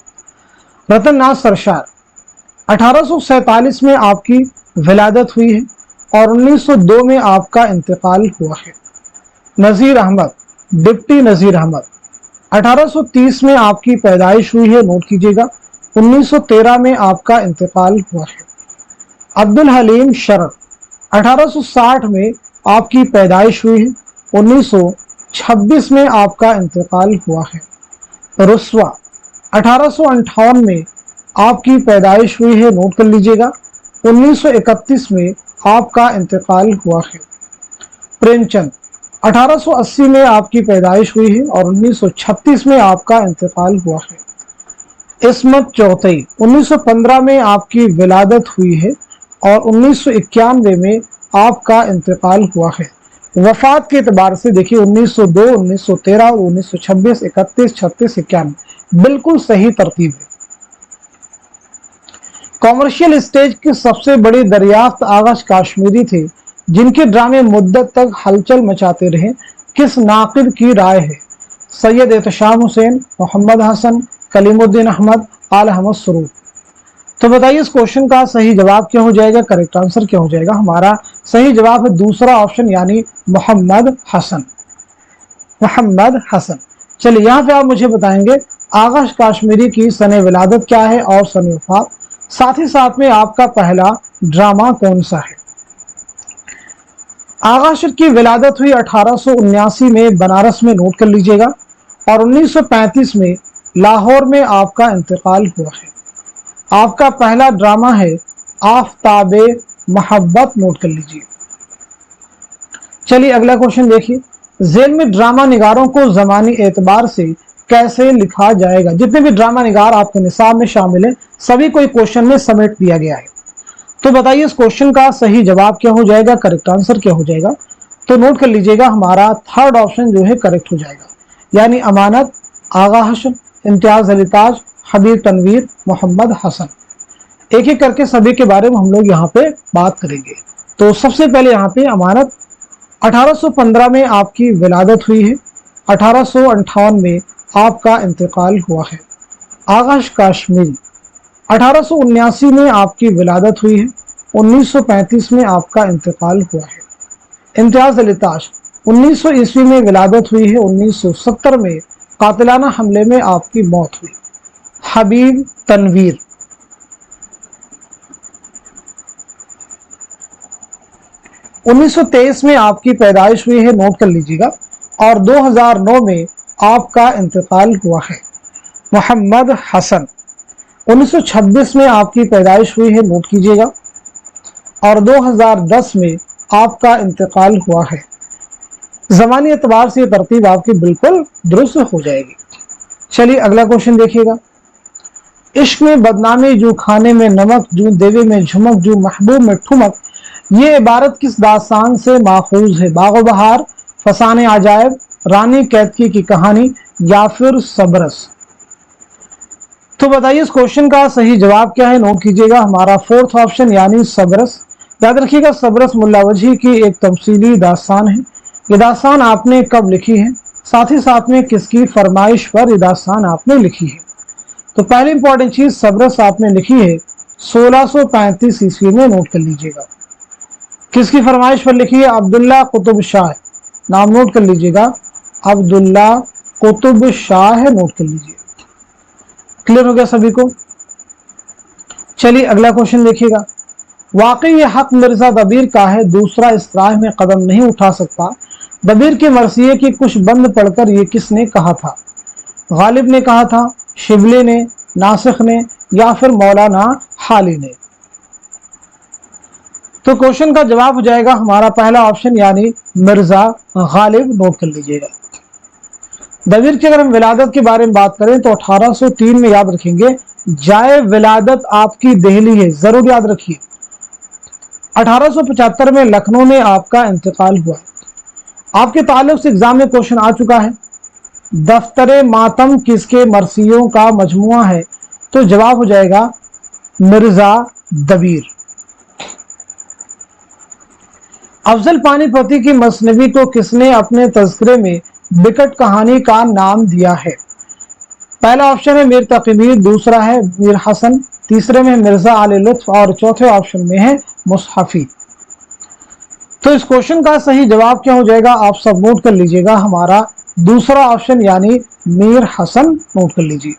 रतन नाथ सरशार 1847 में आपकी विलादत हुई है और 1902 में आपका इंतकाल हुआ है। नज़ीर अहमद, डिप्टी नज़ीर अहमद 1830 में आपकी पैदाइश हुई है, नोट कीजिएगा। 1913 में आपका इंतकाल हुआ है। अब्दुल हलीम शरण 1860 में आपकी पैदाइश हुई है, 1926 में आपका इंतकाल हुआ है। रुस्वा 1858 में आपकी पैदाइश हुई है, नोट कर लीजिएगा। 1931 में आपका इंतकाल हुआ है। प्रेमचंद 1880 में आपकी पैदाइश हुई है और 1936 में आपका इंतकाल हुआ है। इस्मत चौथई 1915 में आपकी विलादत हुई है और 1991 में आपका इंतकाल हुआ है। वफात के एतबार से देखिए 1902, 1913, 1926, 31, 36, 91 बिल्कुल सही तरतीब है। कॉमर्शियल स्टेज की सबसे बड़ी दरियाफ्त आगाश काश्मीरी थे, जिनके ड्रामे मुद्दत तक हलचल मचाते रहे, किस नाकिद की राय है? सैयद एहतशाम हुसैन, मोहम्मद हसन, कलीमुद्दीन अहमद, आल अहमद सुरूर। तो बताइए इस क्वेश्चन का सही जवाब क्या हो जाएगा, करेक्ट आंसर क्या हो जाएगा? हमारा सही जवाब है दूसरा ऑप्शन यानी मोहम्मद हसन। मोहम्मद हसन। चलिए यहाँ पे आप मुझे बताएंगे आगाश काश्मीरी की सने विलादत क्या है और सने वफात, साथ ही साथ में आपका पहला ड्रामा कौन सा है? आगाश की विलादत हुई 1879 में बनारस में, नोट कर लीजिएगा, और 1935 में लाहौर में आपका इंतकाल हुआ है। आपका पहला ड्रामा है आफताबे मोहब्बत, नोट कर लीजिए। चलिए अगला क्वेश्चन देखिए, जेल में ड्रामा निगारों को ज़मानी एतबार से कैसे लिखा जाएगा? जितने भी ड्रामा निगार आपके निसाब में शामिल हैं सभी को एक क्वेश्चन में समेट दिया गया है। तो बताइए इस क्वेश्चन का सही जवाब क्या हो जाएगा, करेक्ट आंसर क्या हो जाएगा? तो नोट कर लीजिएगा, हमारा थर्ड ऑप्शन जो है करेक्ट हो जाएगा, यानी अमानत, आगा हसन, इम्तियाज अली ताज, हबीब तनवीर, मोहम्मद हसन। एक एक करके सभी के बारे में हम लोग यहाँ पे बात करेंगे। तो सबसे पहले यहाँ पे अमानत 1815 में आपकी विलादत हुई है, 1858 में आपका इंतकाल हुआ है। आगाश काश्मीरी 1879 में आपकी विलादत हुई है, 1935 में आपका इंतकाल हुआ है। इम्तियाज अली ताज 1900 ईस्वी में विलादत हुई है, 1970 में कातिलाना हमले में आपकी मौत हुई। हबीब तनवीर 1923 में आपकी पैदाइश हुई है, नोट कर लीजिएगा, और 2009 में आपका इंतकाल हुआ है। मोहम्मद हसन 1926 में आपकी पैदाइश हुई है, नोट कीजिएगा, और 2010 में आपका इंतकाल हुआ है। ज़मानी एतबार से ये तरतीब आपकी बिल्कुल दुरुस्त हो जाएगी। चलिए अगला क्वेश्चन देखिएगा, इश्क में बदनामी जू खाने में नमक, जू देवे में झुमक, जू महबूब में ठुमक, ये इबारत किस दास्तान से माखूज है? बागो बहार, फसाने आजायब, रानी कैतकी की कहानी, या फिर सबरस। तो बताइए इस क्वेश्चन का सही जवाब क्या है, नोट कीजिएगा, हमारा फोर्थ ऑप्शन यानी सबरस। याद रखिएगा सबरस मुल्ला वजही की एक तमसीली दास्तान है। ये दास्तान आपने कब लिखी है, साथ ही साथ में किसकी फरमाइश पर ये दास्तान आपने लिखी है? तो पहली इंपॉर्टेंट चीज, सबरस आपने लिखी है 1635 ईस्वी में, नोट कर लीजिएगा। किसकी फरमाइश पर लिखी है? अब्दुल्ला कुतुब शाह, नाम नोट कर लीजिएगा, अब्दुल्ला कुतुब शाह है, नोट कर लीजिए। क्लियर हो गया सभी को? चलिए अगला क्वेश्चन देखिएगा, वाकई ये हक मिर्जा दबीर का है, दूसरा इस राह में कदम नहीं उठा सकता। दबीर के मरसिये की कुछ बंद पढ़कर ये किसने कहा था? गालिब ने कहा था, शिबली ने, नासिख ने, या फिर मौलाना हाली ने? तो क्वेश्चन का जवाब हो जाएगा हमारा पहला ऑप्शन यानी मिर्जा गालिब, नोट कर लीजिएगा। दबीर की अगर हम विलादत के बारे में बात करें तो 1803 में, याद रखेंगे, जाए विलादत आपकी दिल्ली है, जरूर याद रखिए। 1875 में लखनऊ में आपका इंतकाल हुआ। आपके ताल्लुक से एग्जाम में क्वेश्चन आ चुका है, दफ्तर मातम किसके मरसियों का मजमुआ है? तो जवाब हो जाएगा मिर्जा दबीर। अफजल पानीपती की मसनवी को किसने अपने तज़किरे में बिकट कहानी का नाम दिया है? पहला ऑप्शन है मीर तकीमीर, दूसरा है मीर हसन, तीसरे में मिर्जा आली लुत्फ और चौथे ऑप्शन में है मुसहफी। तो इस क्वेश्चन का सही जवाब क्या हो जाएगा? आप सब नोट कर लीजिएगा, हमारा दूसरा ऑप्शन यानी मीर हसन नोट कर लीजिए।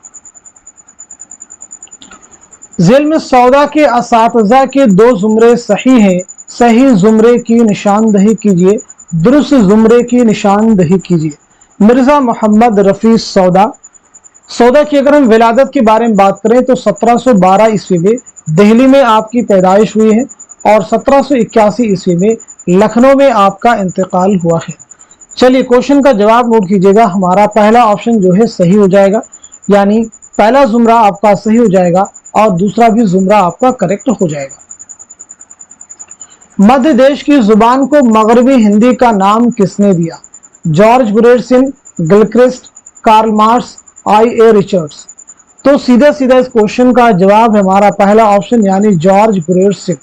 झेल में सौदा के असातिज़ा के दो जुमरे सही हैं, सही जुमरे की निशानदही कीजिए, दुरुस्त जुमरे की निशानदही कीजिए। मिर्जा मोहम्मद रफी सौदा। सौदा की अगर हम विलादत के बारे में बात करें तो 1712 ईस्वी में दिल्ली में आपकी पैदाइश हुई है और 1781 ईस्वी में लखनऊ में आपका इंतकाल हुआ है। चलिए क्वेश्चन का जवाब नोट कीजिएगा, हमारा पहला ऑप्शन जो है सही हो जाएगा, यानी पहला जुमरा आपका सही हो जाएगा और दूसरा भी जुमरा आपका करेक्ट हो जाएगा। मध्य देश की जुबान को मगरबी हिंदी का नाम किसने दिया? George Grierson, Gilchrist, Karl Marx, I A. Richards. तो सीधा सीधा इस क्वेश्चन का जवाब है हमारा पहला ऑप्शन यानी जॉर्ज ग्रेरसन।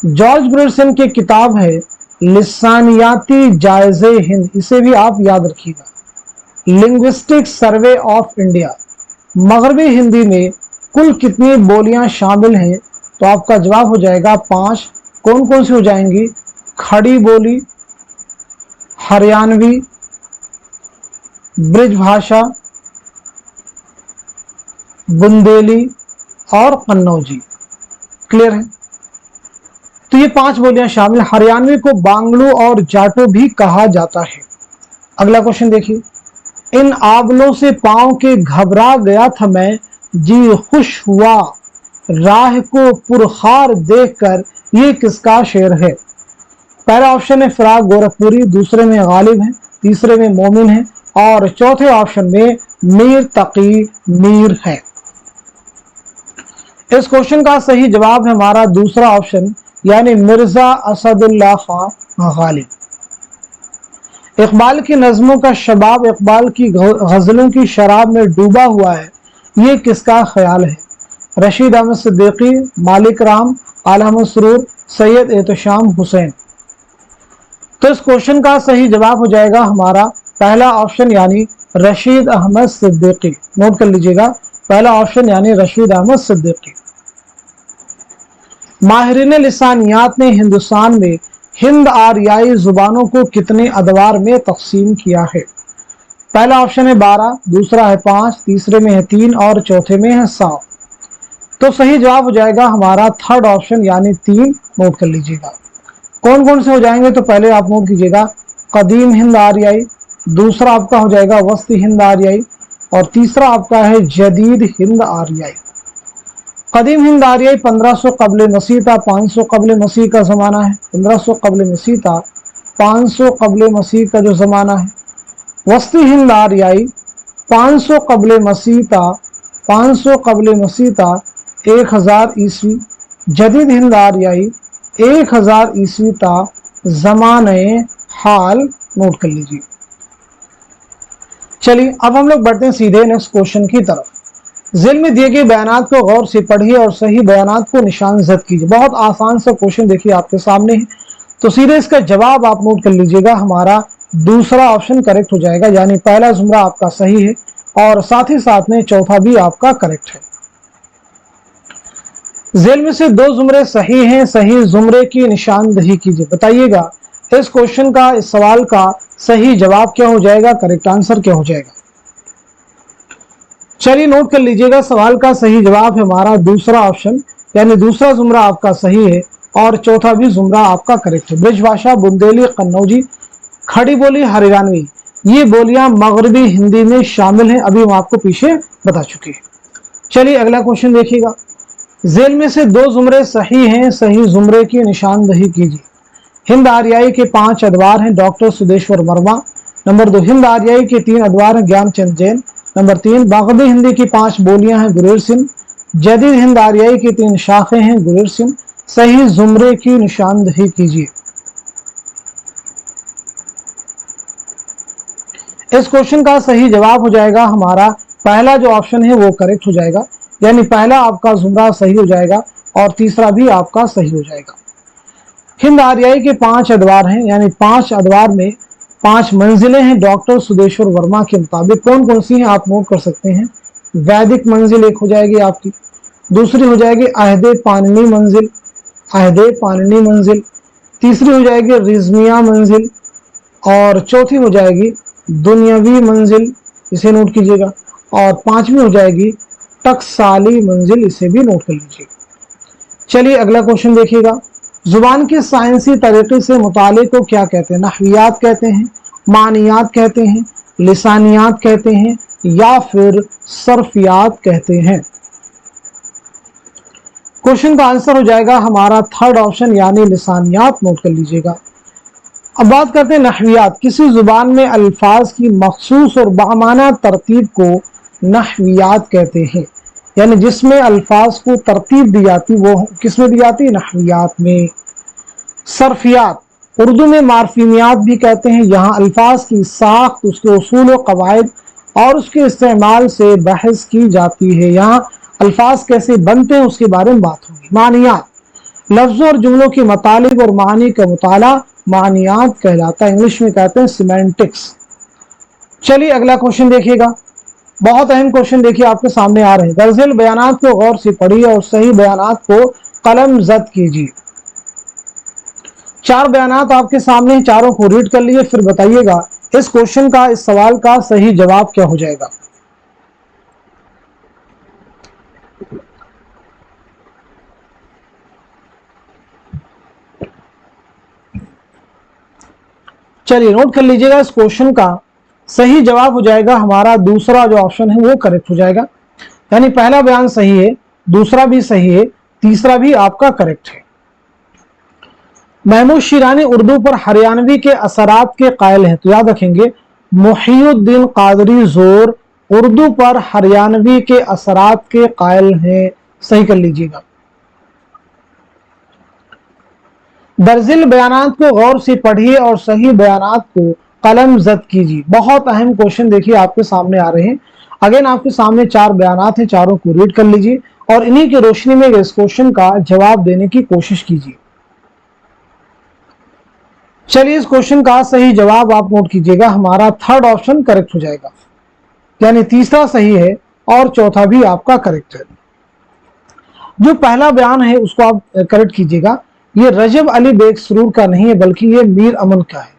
जॉर्ज ग्रेरसन की किताब है लिसानियाती जायजे हिंद, इसे भी आप याद रखिएगा। Linguistic survey of India. मगरबी हिंदी में कुल कितनी बोलियां शामिल हैं? तो आपका जवाब हो जाएगा 5। कौन कौन सी हो जाएंगी? खड़ी बोली, हरियाणवी, ब्रिज भाषा, बुंदेली और कन्नौजी। क्लियर है? तो ये 5 बोलियां शामिल। हरियाणवी को बांग्लू और जाटो भी कहा जाता है। अगला क्वेश्चन देखिए, इन आबलों से पांव के घबरा गया था मैं, जी खुश हुआ राह को पुरखार देखकर, ये किसका शेर है? पहला ऑप्शन है फिराक गोरखपुरी, दूसरे में गालिब है, तीसरे में मोमिन है और चौथे ऑप्शन में मीर तकी मीर है। इस क्वेश्चन का सही जवाब है हमारा दूसरा ऑप्शन यानी मिर्जा असदुल्ला खां गालिब। इकबाल की नज़मों का शबाब इकबाल की गजलों की शराब में डूबा हुआ है, ये किसका ख्याल है? रशीद अहमद सिद्दीकी, मालिक राम, आला मसरूर, सैयद एहतशाम हुसैन। तो इस क्वेश्चन का सही जवाब हो जाएगा हमारा पहला ऑप्शन यानी रशीद अहमद सिद्दीकी। नोट कर लीजिएगा, पहला ऑप्शन यानी रशीद अहमद सिद्दीकी। माहिरीन लिसानियात ने हिंदुस्तान में हिंद आरियाई जुबानों को कितने अदवार में तकसीम किया है? पहला ऑप्शन है 12, दूसरा है 5, तीसरे में है 3 और चौथे में है 7। तो सही जवाब हो जाएगा हमारा थर्ड ऑप्शन यानी 3। नोट कर लीजिएगा। कौन कौन से हो जाएंगे? तो पहले आप नोट कीजिएगा, कदीम हिंद आरियाई, दूसरा आपका हो जाएगा वस्ती हिंद आरियाई और तीसरा आपका है जदीद हिंद आरियाई। कदीम हिंद आरियाई 1500 कबल मसीह था, 500 कबल मसीह का ज़माना है। 1500 कबल मसीह था, 500 कबल मसीह का जो ज़माना है। वस्ती हिंद आरियाई 500 कबल मसीह था, 500 कबल मसीह था 1000 ईस्वी। जदीद हिंद आरियाई 1000 ईस्वी था ज़माने हाल। नोट कर लीजिए। चलिए अब हम लोग बढ़ते हैं सीधे नेक्स्ट क्वेश्चन की तरफ। ज़िल में दिए गए बयानात को गौर से पढ़िए और सही बयानात को निशान ज़द कीजिए। बहुत आसान सा क्वेश्चन देखिए आपके सामने है, तो सीधे इसका जवाब आप नोट कर लीजिएगा, हमारा दूसरा ऑप्शन करेक्ट हो जाएगा, यानी पहला जुमरा आपका सही है और साथ ही साथ में चौथा भी आपका करेक्ट है। ज़ेल में से 2 जुमरे सही हैं, सही जुमरे की निशानदही कीजिए। बताइएगा इस क्वेश्चन का, इस सवाल का सही जवाब क्या हो जाएगा, करेक्ट आंसर क्या हो जाएगा? चलिए नोट कर लीजिएगा, सवाल का सही जवाब है हमारा दूसरा ऑप्शन, यानी दूसरा जुमरा आपका सही है और चौथा भी जुमरा आपका करेक्ट है। ब्रिज भाषा, बुंदेली, कन्नौजी, खड़ी बोली, हरियाणवी, ये बोलियां मगरबी हिंदी में शामिल हैं, अभी हम आपको पीछे बता चुके हैं। चलिए अगला क्वेश्चन देखिएगा। ज़ेल में से 2 जुमरे सही हैं, सही जुमरे की निशानदही कीजिए। हिंद आरियाई के 5 अदवार हैं, डॉक्टर सुदेश्वर वर्मा। नंबर 2, हिंद आरियाई के 3 अदवार हैं, ज्ञानचंद जैन। नंबर 3, बागदी हिंदी की 5 बोलियां हैं, गुरेर सिंह। जदीद हिंद आरियाई की 3 शाखें हैं, गुरेर सिंह। सही जुमरे की निशानदही कीजिए। इस क्वेश्चन का सही जवाब हो जाएगा हमारा पहला जो ऑप्शन है वो करेक्ट हो जाएगा, यानी पहला आपका जुमरा सही हो जाएगा और तीसरा भी आपका सही हो जाएगा। हिंद आर्याई के 5 अदवार हैं, यानी 5 अदवार में 5 मंजिलें हैं डॉक्टर सुदेश्वर वर्मा के मुताबिक। कौन कौन सी हैं आप नोट कर सकते हैं। वैदिक मंजिल एक हो जाएगी आपकी, दूसरी हो जाएगी अहदे पाननी मंजिल, अहदे पाननी मंजिल, तीसरी हो जाएगी रिजमिया मंजिल और चौथी हो जाएगी दुनियावी मंजिल, इसे नोट कीजिएगा, और पांचवी हो जाएगी टकसाली मंजिल, इसे भी नोट कर लीजिए। चलिए अगला क्वेश्चन देखिएगा। जुबान के साइंसी तरीके से मुताले को क्या कहते हैं। नहवियात कहते हैं, मानियात कहते हैं, लिसानियात कहते हैं या फिर सर्फियात कहते हैं। क्वेश्चन का आंसर हो जाएगा हमारा थर्ड ऑप्शन यानी लिसानियात, नोट कर लीजिएगा। अब बात करते हैं नहवियात। किसी जुबान में अल्फाज की मखसूस और बामाना तरतीब को नहवियात कहते हैं, यानी जिसमें अल्फाज को तरतीब दी जाती वो किसमें दी जाती है, नहवियात में। सर्फियात उर्दू में मार्फिमियात भी कहते हैं, यहाँ अल्फाज की साख्त, उसके उसूल व कवायद और उसके इस्तेमाल से बहस की जाती है, यहाँ अल्फाज कैसे बनते हैं उसके बारे में बात होगी। मानियात लफ्ज़ों और जुमलों की मतालिब और मानी का मुताला मानियात कहलाता है, इंग्लिश में कहते हैं सिमेंटिक्स। चलिए अगला क्वेश्चन देखिएगा, बहुत अहम क्वेश्चन देखिए आपके सामने आ रहे हैं। दरअसल बयानात को गौर से पढ़िए और सही बयानात को कलम जद कीजिए। 4 बयानात आपके सामने, चारों को रीड कर लीजिए, फिर बताइएगा इस क्वेश्चन का, इस सवाल का सही जवाब क्या हो जाएगा। चलिए नोट कर लीजिएगा, इस क्वेश्चन का सही जवाब हो जाएगा हमारा दूसरा जो ऑप्शन है वो करेक्ट हो जाएगा, यानी पहला बयान सही है, दूसरा भी सही है, तीसरा भी आपका करेक्ट है। महमूद शिरानी उर्दू पर हरियाणवी के असरात के कायल हैं, तो याद रखेंगे मुहियुद्दीन कादरी जोर उर्दू पर हरियाणवी के असरात के कायल हैं, सही कर लीजिएगा। दरअसल बयानात को गौर से पढ़िए और सही बयानात को कलम जद कीजिए। बहुत अहम क्वेश्चन देखिए आपके सामने आ रहे हैं। अगेन आपके सामने 4 बयानात हैं, चारों को रीड कर लीजिए और इन्हीं की रोशनी में इस क्वेश्चन का जवाब देने की कोशिश कीजिए। चलिए इस क्वेश्चन का सही जवाब आप नोट कीजिएगा, हमारा थर्ड ऑप्शन करेक्ट हो जाएगा, यानी तीसरा सही है और चौथा भी आपका करेक्ट है। जो पहला बयान है उसको आप करेक्ट कीजिएगा, ये रजब अली बेग सरूर का नहीं है बल्कि ये मीर अमन का है।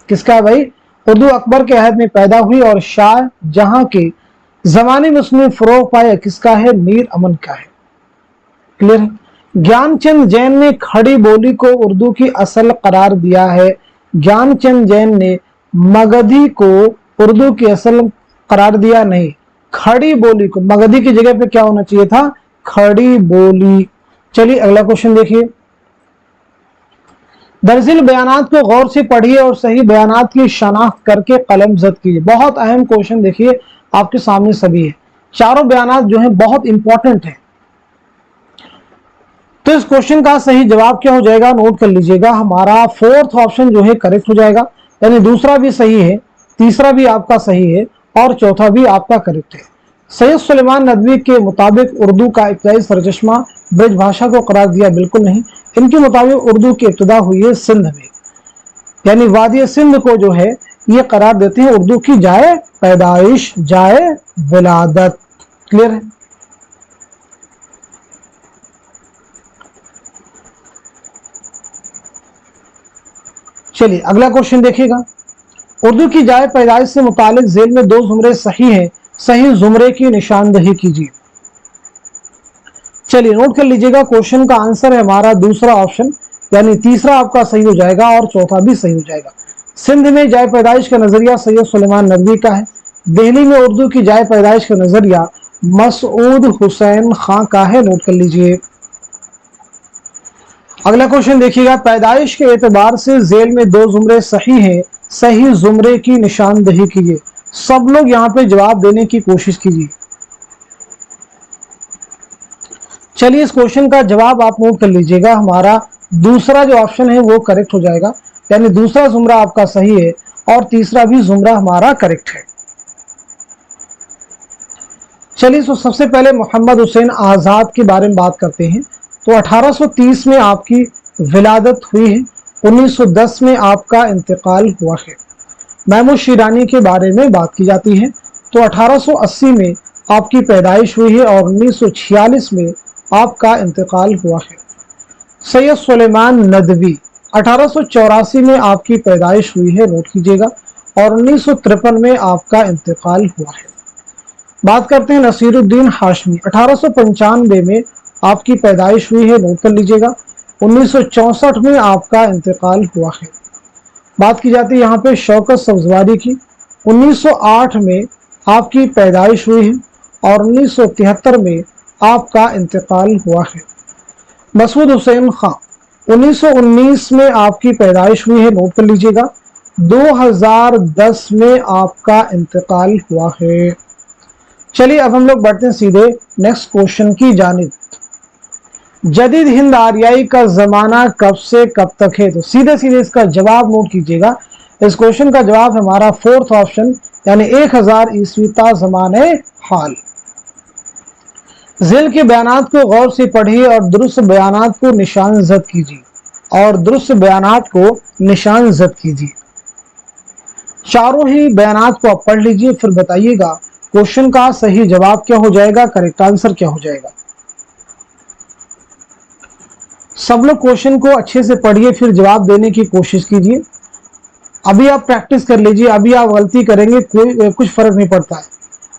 किसका है भाई, उर्दू अकबर के अहद में पैदा हुई और शाह जहां के जमाने में उसने फरोग पाया, किसका है, मीर अमन का है। क्लियर है। ज्ञानचंद जैन ने खड़ी बोली को उर्दू की असल करार दिया है। ज्ञानचंद जैन ने मगधी को उर्दू की असल करार दिया नहीं, खड़ी बोली को, मगधी की जगह पे क्या होना चाहिए था, खड़ी बोली। चलिए अगला क्वेश्चन देखिए। दरअसल बयानात को गौर से पढ़िए और सही बयानात की शनाख्त करके कलम जद कीजिए। बहुत अहम क्वेश्चन देखिए आपके सामने सभी है, चारों बयानात जो है बहुत इंपॉर्टेंट है। तो इस क्वेश्चन का सही जवाब क्या हो जाएगा, नोट कर लीजिएगा, हमारा फोर्थ ऑप्शन जो है करेक्ट हो जाएगा, यानी दूसरा भी सही है, तीसरा भी आपका सही है और चौथा भी आपका करेक्ट है। सैयद सुलेमान नदवी के मुताबिक उर्दू का इब्तदाई सरचश्मा ब्रज भाषा को करार दिया, बिल्कुल नहीं। इनके मुताबिक उर्दू की इब्तदा हुई है सिंध में, यानी वादी सिंध को जो है ये करार देते हैं उर्दू की जाए पैदाइश, जाए विलादत। क्लियर है। चलिए अगला क्वेश्चन देखिएगा। उर्दू की जाए पैदाइश से मुतालिक जेल में 2 जुमरे सही हैं, सही जुमरे की निशानदही कीजिए। चलिए नोट कर लीजिएगा, क्वेश्चन का आंसर है हमारा दूसरा ऑप्शन, यानी तीसरा आपका सही हो जाएगा और चौथा भी सही हो जाएगा। सिंध में जाए पैदाइश का नजरिया सैयद सुलेमान नदवी का है। दिल्ली में उर्दू की जाए पैदाइश का नजरिया मसूद हुसैन खां का है, नोट कर लीजिए। अगला क्वेश्चन देखिएगा, पैदाइश के एतबार से जेल में 2 जुमरे सही हैं, सही जुमरे की निशानदही कीजिए। सब लोग यहाँ पे जवाब देने की कोशिश कीजिए। चलिए इस क्वेश्चन का जवाब आप नोट कर लीजिएगा, हमारा दूसरा जो ऑप्शन है वो करेक्ट हो जाएगा, यानी दूसरा जुमरा आपका सही है और तीसरा भी जुमरा हमारा करेक्ट है। चलिए तो सबसे पहले मोहम्मद हुसैन आज़ाद के बारे में बात करते हैं। तो 1830 में आपकी विलादत हुई है, 1910 में आपका इंतकाल हुआ है। महमूद शिरानी के बारे में बात की जाती है तो 1880 में आपकी पैदाइश हुई है और 1946 में आपका इंतकाल हुआ है। सैयद सुलेमान नदवी 1884 में आपकी पैदाइश हुई है, नोट कीजिएगा, और 1953 में आपका इंतकाल हुआ है। बात करते हैं नसीरुद्दीन हाशमी, 1895 में आपकी पैदाइश हुई है, नोट कर लीजिएगा, 1964 में आपका इंतकाल हुआ है। बात की जाती है यहाँ पे शौकत सब्जवारी की, 1908 में आपकी पैदाइश हुई है और 1973 में आपका इंतकाल हुआ है। मसूद हुसैन खां 1919 में आपकी पैदाइश हुई है, नोट कर लीजिएगा, 2010 में आपका इंतकाल हुआ है। चलिए अब हम लोग बढ़ते हैं सीधे नेक्स्ट क्वेश्चन की जानिब। जदीद हिंद आर्याई का जमाना कब से कब तक है? तो सीधे सीधे इसका जवाब नोट कीजिएगा। इस क्वेश्चन का जवाब हमारा फोर्थ ऑप्शन यानी 1000 ईस्वी ता ज़माने हाल। ज़िल के बयानात को गौर से पढ़िए और दुरुस्त बयानात को निशान ज़द कीजिए और दुरुस्त बयानात को निशान ज़द कीजिए। चारों ही बयानात को आप पढ़ लीजिए, फिर बताइएगा क्वेश्चन का सही जवाब क्या हो जाएगा, करेक्ट आंसर क्या हो जाएगा। सब लोग क्वेश्चन को अच्छे से पढ़िए, फिर जवाब देने की कोशिश कीजिए। अभी आप प्रैक्टिस कर लीजिए, अभी आप गलती करेंगे कुछ फर्क नहीं पड़ता है,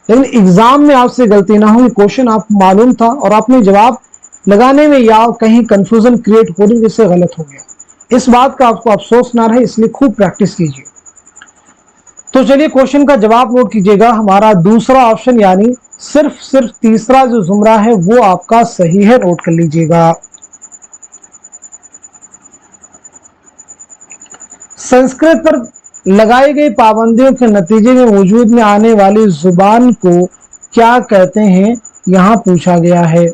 लेकिन एग्जाम में आपसे गलती ना हो। क्वेश्चन आपको मालूम था और आपने जवाब लगाने में या कहीं कंफ्यूजन क्रिएट हो रही जिससे गलत हो गया, इस बात का आपको अफसोस ना रहे, इसलिए खूब प्रैक्टिस कीजिए। तो चलिए क्वेश्चन का जवाब नोट कीजिएगा। हमारा दूसरा ऑप्शन यानी सिर्फ तीसरा जो जुमरा है वो आपका सही है, नोट कर लीजिएगा। संस्कृत पर लगाई गई पाबंदियों के नतीजे में वजूद में आने वाली जुबान को क्या कहते हैं, यहां पूछा गया है।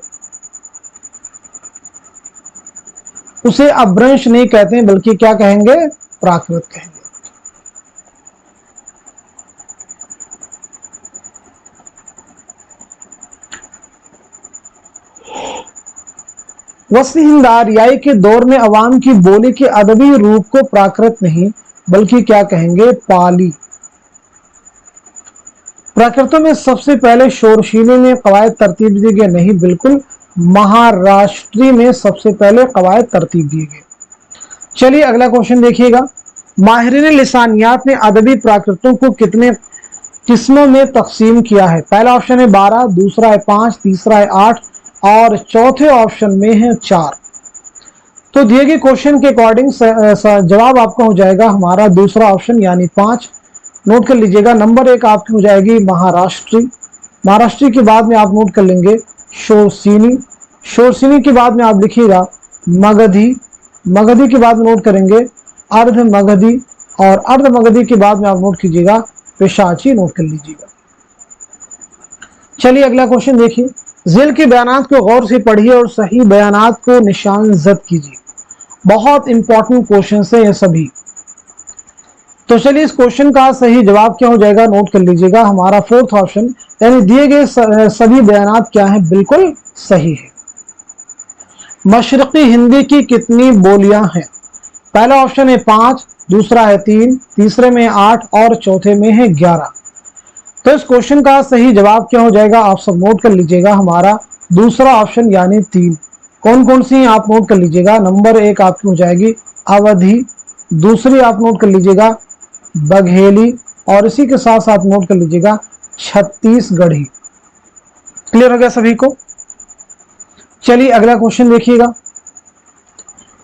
उसे अपभ्रंश नहीं कहते हैं बल्कि क्या कहेंगे, प्राकृत कहेंगे। वस्ती हिंद आर्याई के दौर में अवाम की बोली के अदबी रूप को प्राकृत नहीं बल्कि क्या कहेंगे, पाली। प्राकृतों में सबसे पहले शोरशीली में कवायद तरतीब दिए गए, नहीं, बिल्कुल महाराष्ट्री में सबसे पहले कवायद तरतीब दिए गए। चलिए अगला क्वेश्चन देखिएगा। माहिरीन लिसानियात ने अदबी प्राकृतों को कितने किस्मों में तकसीम किया है? पहला ऑप्शन है 12, दूसरा है 5, तीसरा है 8 और चौथे ऑप्शन में है 4। तो दिए गए क्वेश्चन के अकॉर्डिंग जवाब आपका हो जाएगा हमारा दूसरा ऑप्शन यानी 5। नोट कर लीजिएगा। नंबर 1 आपकी हो जाएगी महाराष्ट्री, महाराष्ट्री के बाद में आप नोट कर लेंगे शोरसीनी, शोरसीनी के बाद में आप लिखिएगा मगधी, मगधी के बाद नोट करेंगे अर्ध मगधी और अर्ध मगधी के बाद में आप नोट कीजिएगा पेशाची, नोट कर लीजिएगा। चलिए अगला क्वेश्चन देखिए। ज़िल के बयानात को गौर से पढ़िए और सही बयानात को निशान ज़द कीजिए। बहुत इंपॉर्टेंट क्वेश्चन है ये सभी। तो चलिए इस क्वेश्चन का सही जवाब क्या हो जाएगा, नोट कर लीजिएगा। हमारा फोर्थ ऑप्शन यानी दिए गए सभी बयानात क्या है, बिल्कुल सही है। मशरकी हिंदी की कितनी बोलियां हैं? पहला ऑप्शन है 5, दूसरा है 3, तीसरे में 8 और चौथे में है 11। तो इस क्वेश्चन का सही जवाब क्या हो जाएगा, आप सब नोट कर लीजिएगा। हमारा दूसरा ऑप्शन यानी 3। कौन कौन सी आप नोट कर लीजिएगा। नंबर 1 आपकी हो जाएगी अवधी, दूसरी आप नोट कर लीजिएगा बघेली और इसी के साथ साथ नोट कर लीजिएगा छत्तीसगढ़ी। क्लियर हो गया सभी को। चलिए अगला क्वेश्चन देखिएगा।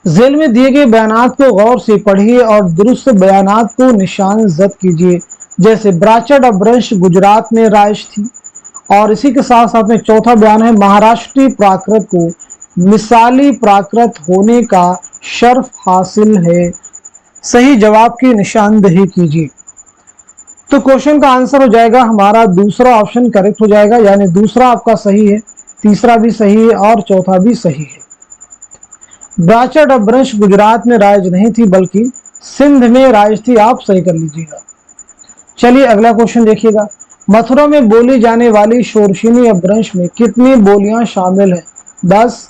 ज़ेल में दिए गए बयानात को गौर से पढ़िए और दुरुस्त बयानात को निशान ज़द कीजिए। जैसे ब्राचड अपभ्रंश गुजरात में राइज थी और इसी के साथ साथ में चौथा बयान है महाराष्ट्री प्राकृत को मिसाली प्राकृत होने का शर्फ हासिल है। सही जवाब की निशानदेही कीजिए। तो क्वेश्चन का आंसर हो जाएगा हमारा दूसरा ऑप्शन करेक्ट हो जाएगा, यानी दूसरा आपका सही है, तीसरा भी सही है और चौथा भी सही है। ब्राचड अपभ्रंश गुजरात में राइज नहीं थी बल्कि सिंध में राज थी, आप सही कर लीजिएगा। चलिए अगला क्वेश्चन देखिएगा। मथुरा में बोली जाने वाली शोरशिनी अपभ्रंश में कितनी बोलियां शामिल हैं? 10,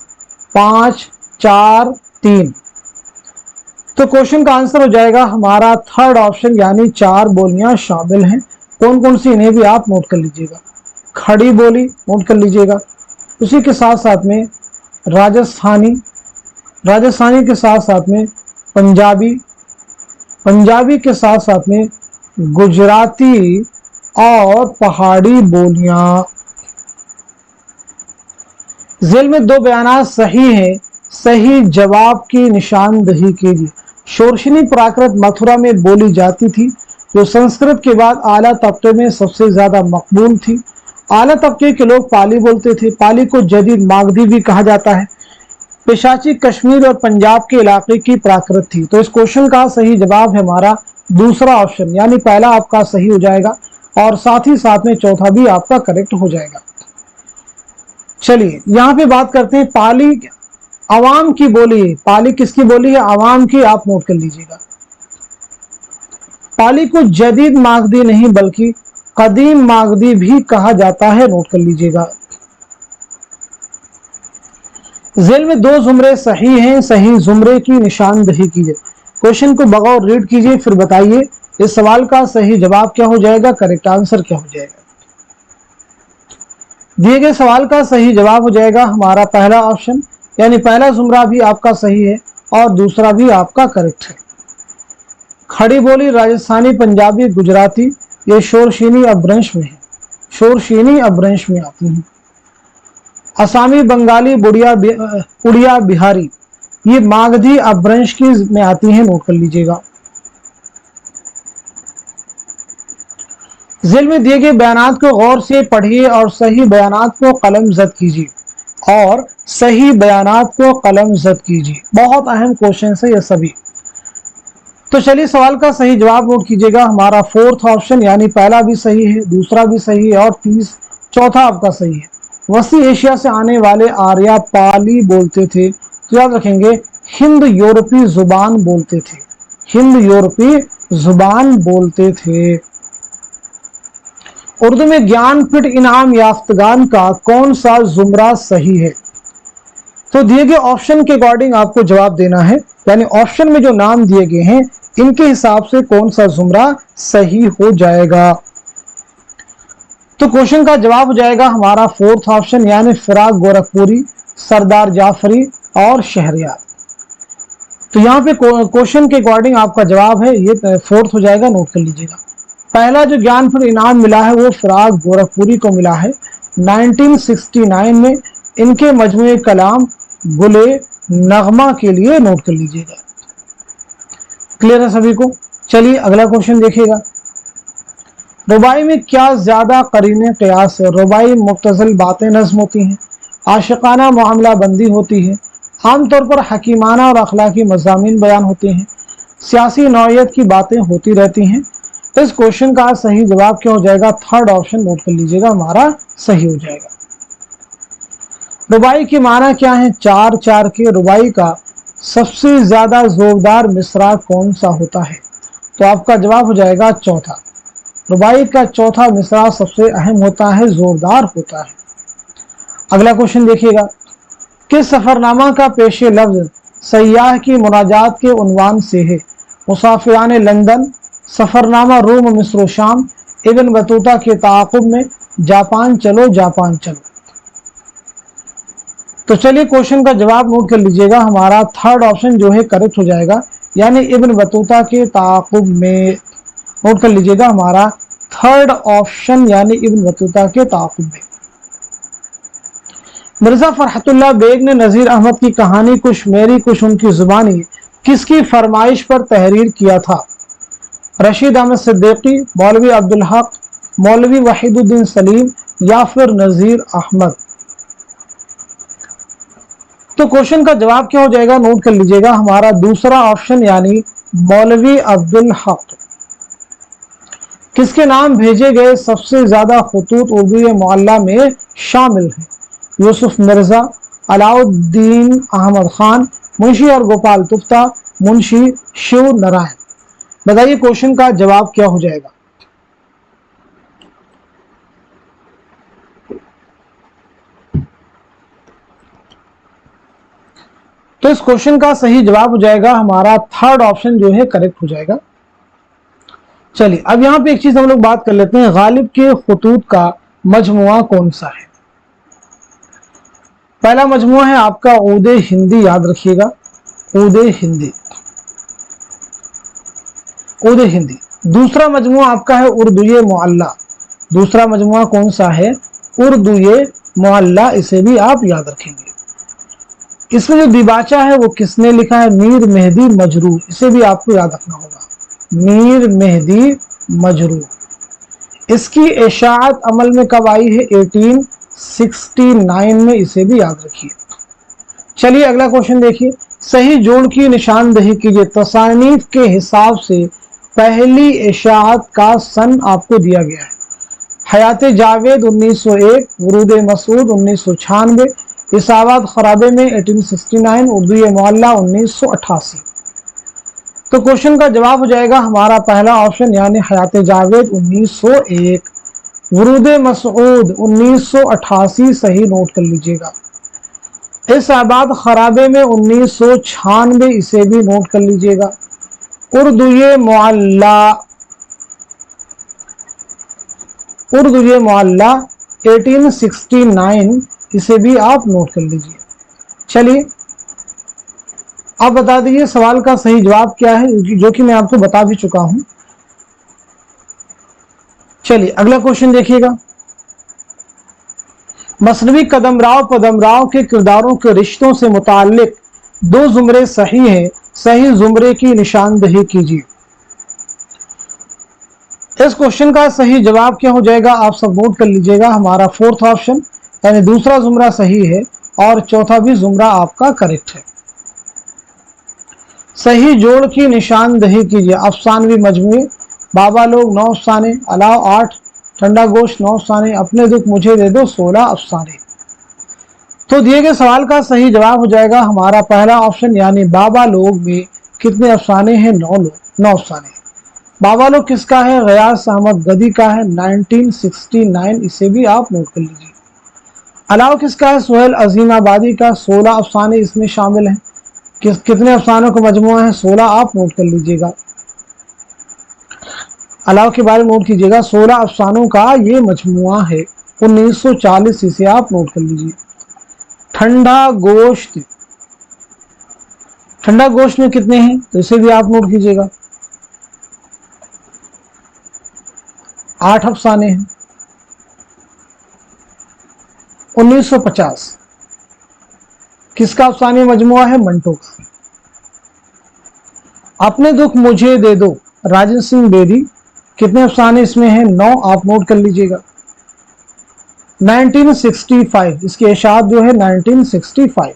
5, 4, 3। तो क्वेश्चन का आंसर हो जाएगा हमारा थर्ड ऑप्शन, यानी 4 बोलियां शामिल हैं। कौन कौन सी, इन्हें भी आप नोट कर लीजिएगा। खड़ी बोली नोट कर लीजिएगा, उसी के साथ साथ में राजस्थानी, राजस्थानी के साथ साथ में पंजाबी, पंजाबी के साथ साथ में गुजराती और पहाड़ी बोलियां। झेल में 2 बयानात सही हैं, सही जवाब की निशानदही कीजिए। शोरशिनी प्राकृत मथुरा में बोली जाती थी, जो संस्कृत के बाद आला तबके में सबसे ज्यादा मकबूल थी। आला तबके के लोग पाली बोलते थे। पाली को जदीद मागधी भी कहा जाता है। पेशाची कश्मीर और पंजाब के इलाके की प्राकृत थी। तो इस क्वेश्चन का सही जवाब है हमारा दूसरा ऑप्शन, यानी पहला आपका सही हो जाएगा और साथ ही साथ में चौथा भी आपका करेक्ट हो जाएगा। चलिए यहाँ पे बात करते हैं पाली अवाम की बोली है। पाली किसकी बोली है? अवाम की, आप नोट कर लीजिएगा। पाली को जदीद मागधी नहीं बल्कि कदीम मागधी भी कहा जाता है, नोट कर लीजिएगा। झेल में 2 जुमरे सही हैं, सही जुमरे की निशानदही कीजिए। क्वेश्चन को बगौर रीड कीजिए, फिर बताइए इस सवाल का सही जवाब क्या हो जाएगा, करेक्ट आंसर क्या हो जाएगा। दिए गए सवाल का सही जवाब हो जाएगा हमारा पहला ऑप्शन, यानी पहला जुमरा भी आपका सही है और दूसरा भी आपका करेक्ट है। खड़ी बोली राजस्थानी, पंजाबी, गुजराती ये शोरशिनी अपभ्रंश में है, शोरशिनी अपभ्रंश में आती हैं। असामी, बंगाली, उड़िया, बिहारी ये मागधी अपभ्रंश की में आती हैं, नोट कर लीजिएगा। झेल में दिए गए बयानात को गौर से पढ़िए और सही बयानात को कलमजद कीजिए, और सही बयानात को कलमजद कीजिए। बहुत अहम क्वेश्चन है ये सभी। तो चलिए सवाल का सही जवाब नोट कीजिएगा, हमारा फोर्थ ऑप्शन, यानी पहला भी सही है, दूसरा भी सही है और चौथा आपका सही है। वसी एशिया से आने वाले आर्या पाली बोलते थे, तो याद रखेंगे हिंद यूरोपी जुबान बोलते थे, हिंद यूरोपी जुबान बोलते थे। उर्दू में ज्ञानपीठ इनाम याफ्तगान का कौन सा जुमरा सही है? तो दिए गए ऑप्शन के अकॉर्डिंग आपको जवाब देना है, यानी ऑप्शन में जो नाम दिए गए हैं इनके हिसाब से कौन सा जुमरा सही हो जाएगा। तो क्वेश्चन का जवाब हो जाएगा हमारा फोर्थ ऑप्शन, यानी फिराक गोरखपुरी, सरदार जाफरी और शहरयार। तो यहाँ पे क्वेश्चन के अकॉर्डिंग आपका जवाब है ये फोर्थ हो जाएगा, नोट कर लीजिएगा। पहला जो ज्ञानपीठ इनाम मिला है वो फिराक गोरखपुरी को मिला है 1969 में, इनके मजमूए कलाम गुले नगमा के लिए, नोट कर लीजिएगा। क्लियर है सभी को? चलिए अगला क्वेश्चन देखिएगा। रुबाई में क्या ज्यादा करीने कयास है? रुबाई मुख्तसर बातें नज्म होती हैं, आशिकाना मामला बंदी होती है, आमतौर पर हकीमाना और अखलाकी मज़ामीन बयान होते हैं, सियासी नौयत की बातें होती रहती हैं। इस क्वेश्चन का सही जवाब क्या हो जाएगा? थर्ड ऑप्शन नोट कर लीजिएगा, हमारा सही हो जाएगा। रुबाई के माना क्या है? 4-4 के। रुबाई का सबसे ज्यादा जोरदार मिसरा कौन सा होता है? तो आपका जवाब हो जाएगा चौथा। रुबाई का चौथा मिसरा सबसे अहम होता है, जोरदार होता है। अगला क्वेश्चन देखिएगा। किस सफरनामा का पेशे लफ्ज सयाह की मुनाजात के उन्वान से है? मुसाफिरान लंदन, सफरनामा रूम मिस्र शाम, इब्न बतूता के ताक़ुब में, जापान चलो जापान चलो। तो चलिए क्वेश्चन का जवाब नोट कर लीजिएगा, हमारा थर्ड ऑप्शन जो है करेक्ट हो जाएगा, यानी इब्न बतूता के ताक़ुब में। नोट कर लीजिएगा, हमारा थर्ड ऑप्शन यानी इब्न बतूता के ताक़ुब में। मिर्जा फरहतुल्लाह बेग ने नज़ीर अहमद की कहानी कुछ मेरी कुछ उनकी जुबानी किसकी फरमाइश पर तहरीर किया था? रशीद अहमद सिद्दीकी, मौलवी अब्दुल हक, मौलवी वहीदुद्दीन सलीम या फिर नज़ीर अहमद। तो क्वेश्चन का जवाब क्या हो जाएगा? नोट कर लीजिएगा, हमारा दूसरा ऑप्शन यानी मौलवी अब्दुल हक। किसके नाम भेजे गए सबसे ज्यादा खतूत उर्दू मुअल्ला में शामिल हैं? यूसुफ मिर्जा, अलाउद्दीन अहमद खान, मुंशी और गोपाल तुफ्ता, मुंशी शिव नारायण। बताइए क्वेश्चन का जवाब क्या हो जाएगा। तो इस क्वेश्चन का सही जवाब हो जाएगा हमारा थर्ड ऑप्शन जो है करेक्ट हो जाएगा। चलिए अब यहां पे एक चीज हम लोग बात कर लेते हैं, गालिब के खुतूत का मजमुआ कौन सा है। पहला मजमुआ है आपका ऊदे हिंदी, याद रखिएगा ऊदे हिंदी, ऊदे हिंदी। दूसरा मजमुआ आपका है उर्दूए मुअल्ला, दूसरा मजमुआ कौन सा है, उर्दूए मुअल्ला, इसे भी आप याद रखेंगे। इसमें जो दिबाचा है वो किसने लिखा है, मीर मेहदी मजरूह, इसे भी आपको याद रखना होगा, मीर मेहदी मजरूह। इसकी इशाअत अमल में कब आई है, 1869 में, इसे भी याद रखिए। चलिए अगला क्वेश्चन देखिए, सही जोड़ की निशानदेही कीजिए। तसानीफ के हिसाब से पहली इशाअत का सन आपको दिया गया है, हयात जावेद 1901, वरूद मसूद 1996, इसाबात खराबे में 1869, उर्दू मुअल्ला 1988। तो क्वेश्चन का जवाब हो जाएगा हमारा पहला ऑप्शन यानी हयात जावेद 1901, वरूद मसूद 1988 सही नोट कर लीजिएगा। इसाबात खराबे में 1996, इसे भी नोट कर लीजिएगा। उर्दू मुअल्ला 1869, इसे भी आप नोट कर लीजिए। चलिए आप बता दीजिए सवाल का सही जवाब क्या है, जो कि मैं आपको बता भी चुका हूं। चलिए अगला क्वेश्चन देखिएगा, मसनवी कदमराव पदमराव के किरदारों के रिश्तों से मुताल्लिक दो जुमरे सही हैं, सही जुमरे की निशानदेही कीजिए। इस क्वेश्चन का सही जवाब क्या हो जाएगा, आप सब नोट कर लीजिएगा, हमारा फोर्थ ऑप्शन यानी दूसरा जुमरा सही है और चौथा भी जुमरा आपका करेक्ट है। सही जोड़ की निशानदेही कीजिए। अफसानवी मजमूए, बाबा लोग 9 अफसाने, अलाव 8, ठंडा गोश्त 9 अफसाने, अपने दुख मुझे दे दो 16 अफसाने। तो दिए गए सवाल का सही जवाब हो जाएगा हमारा पहला ऑप्शन यानी बाबा लोग में कितने अफसाने हैं, 9 अफसाने। बाबा लोग किसका है, गयास अहमद गदी का है, 1969, इसे भी आप नोट कर लीजिए। अलाव किसका है, सुहेल अजीम आबादी का, 16 अफसाने इसमें शामिल हैं। कितने अफसानों का मजमुआ है, 16, आप नोट कर लीजिएगा। अलाव के बारे में नोट कीजिएगा, 16 अफसानों का ये मजमुआ है, 1940, इसे आप नोट कर लीजिए। ठंडा गोश्त में कितने हैं, तो इसे भी आप नोट कीजिएगा, 8 अफसाने हैं। 1950 किसका अफसानी मजमुआ है, मंटो का। अपने दुख मुझे दे दो, राजन सिंह बेदी, कितने अफसाने इसमें हैं, 9, आप नोट कर लीजिएगा। 1965 इसकी इशाअत जो है 1965।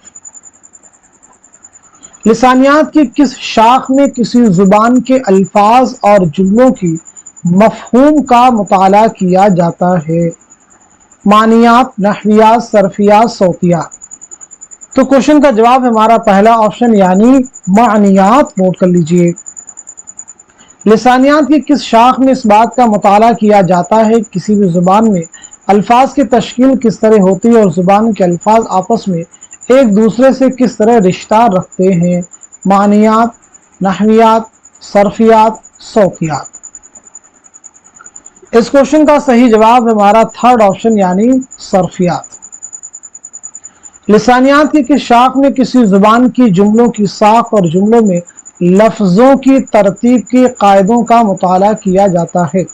लिसानियात की किस शाख में किसी जुबान के अल्फाज और जुमलों की मफहूम का मुताला किया जाता है, मानियात, नहवियात, सरफियात, सौतियात। तो क्वेश्चन का जवाब हमारा पहला ऑप्शन यानी मानियात, नोट कर लीजिए। लिसानियात की किस शाख में इस बात का मुताला किया जाता है किसी भी जुबान में अल्फाज की तश्कील किस तरह होती है और जुबान के अल्फाज आपस में एक दूसरे से किस तरह रिश्ता रखते हैं, मानियात, नहवियात, सरफियात, सौतियात। इस क्वेश्चन का सही जवाब हमारा थर्ड ऑप्शन यानी सरफियात। लिसानियात की किस शाख में किसी जुबान की जुमलों की साख और जुमलों में लफ्जों की तरतीब के कायदों का मुताला किया जाता है,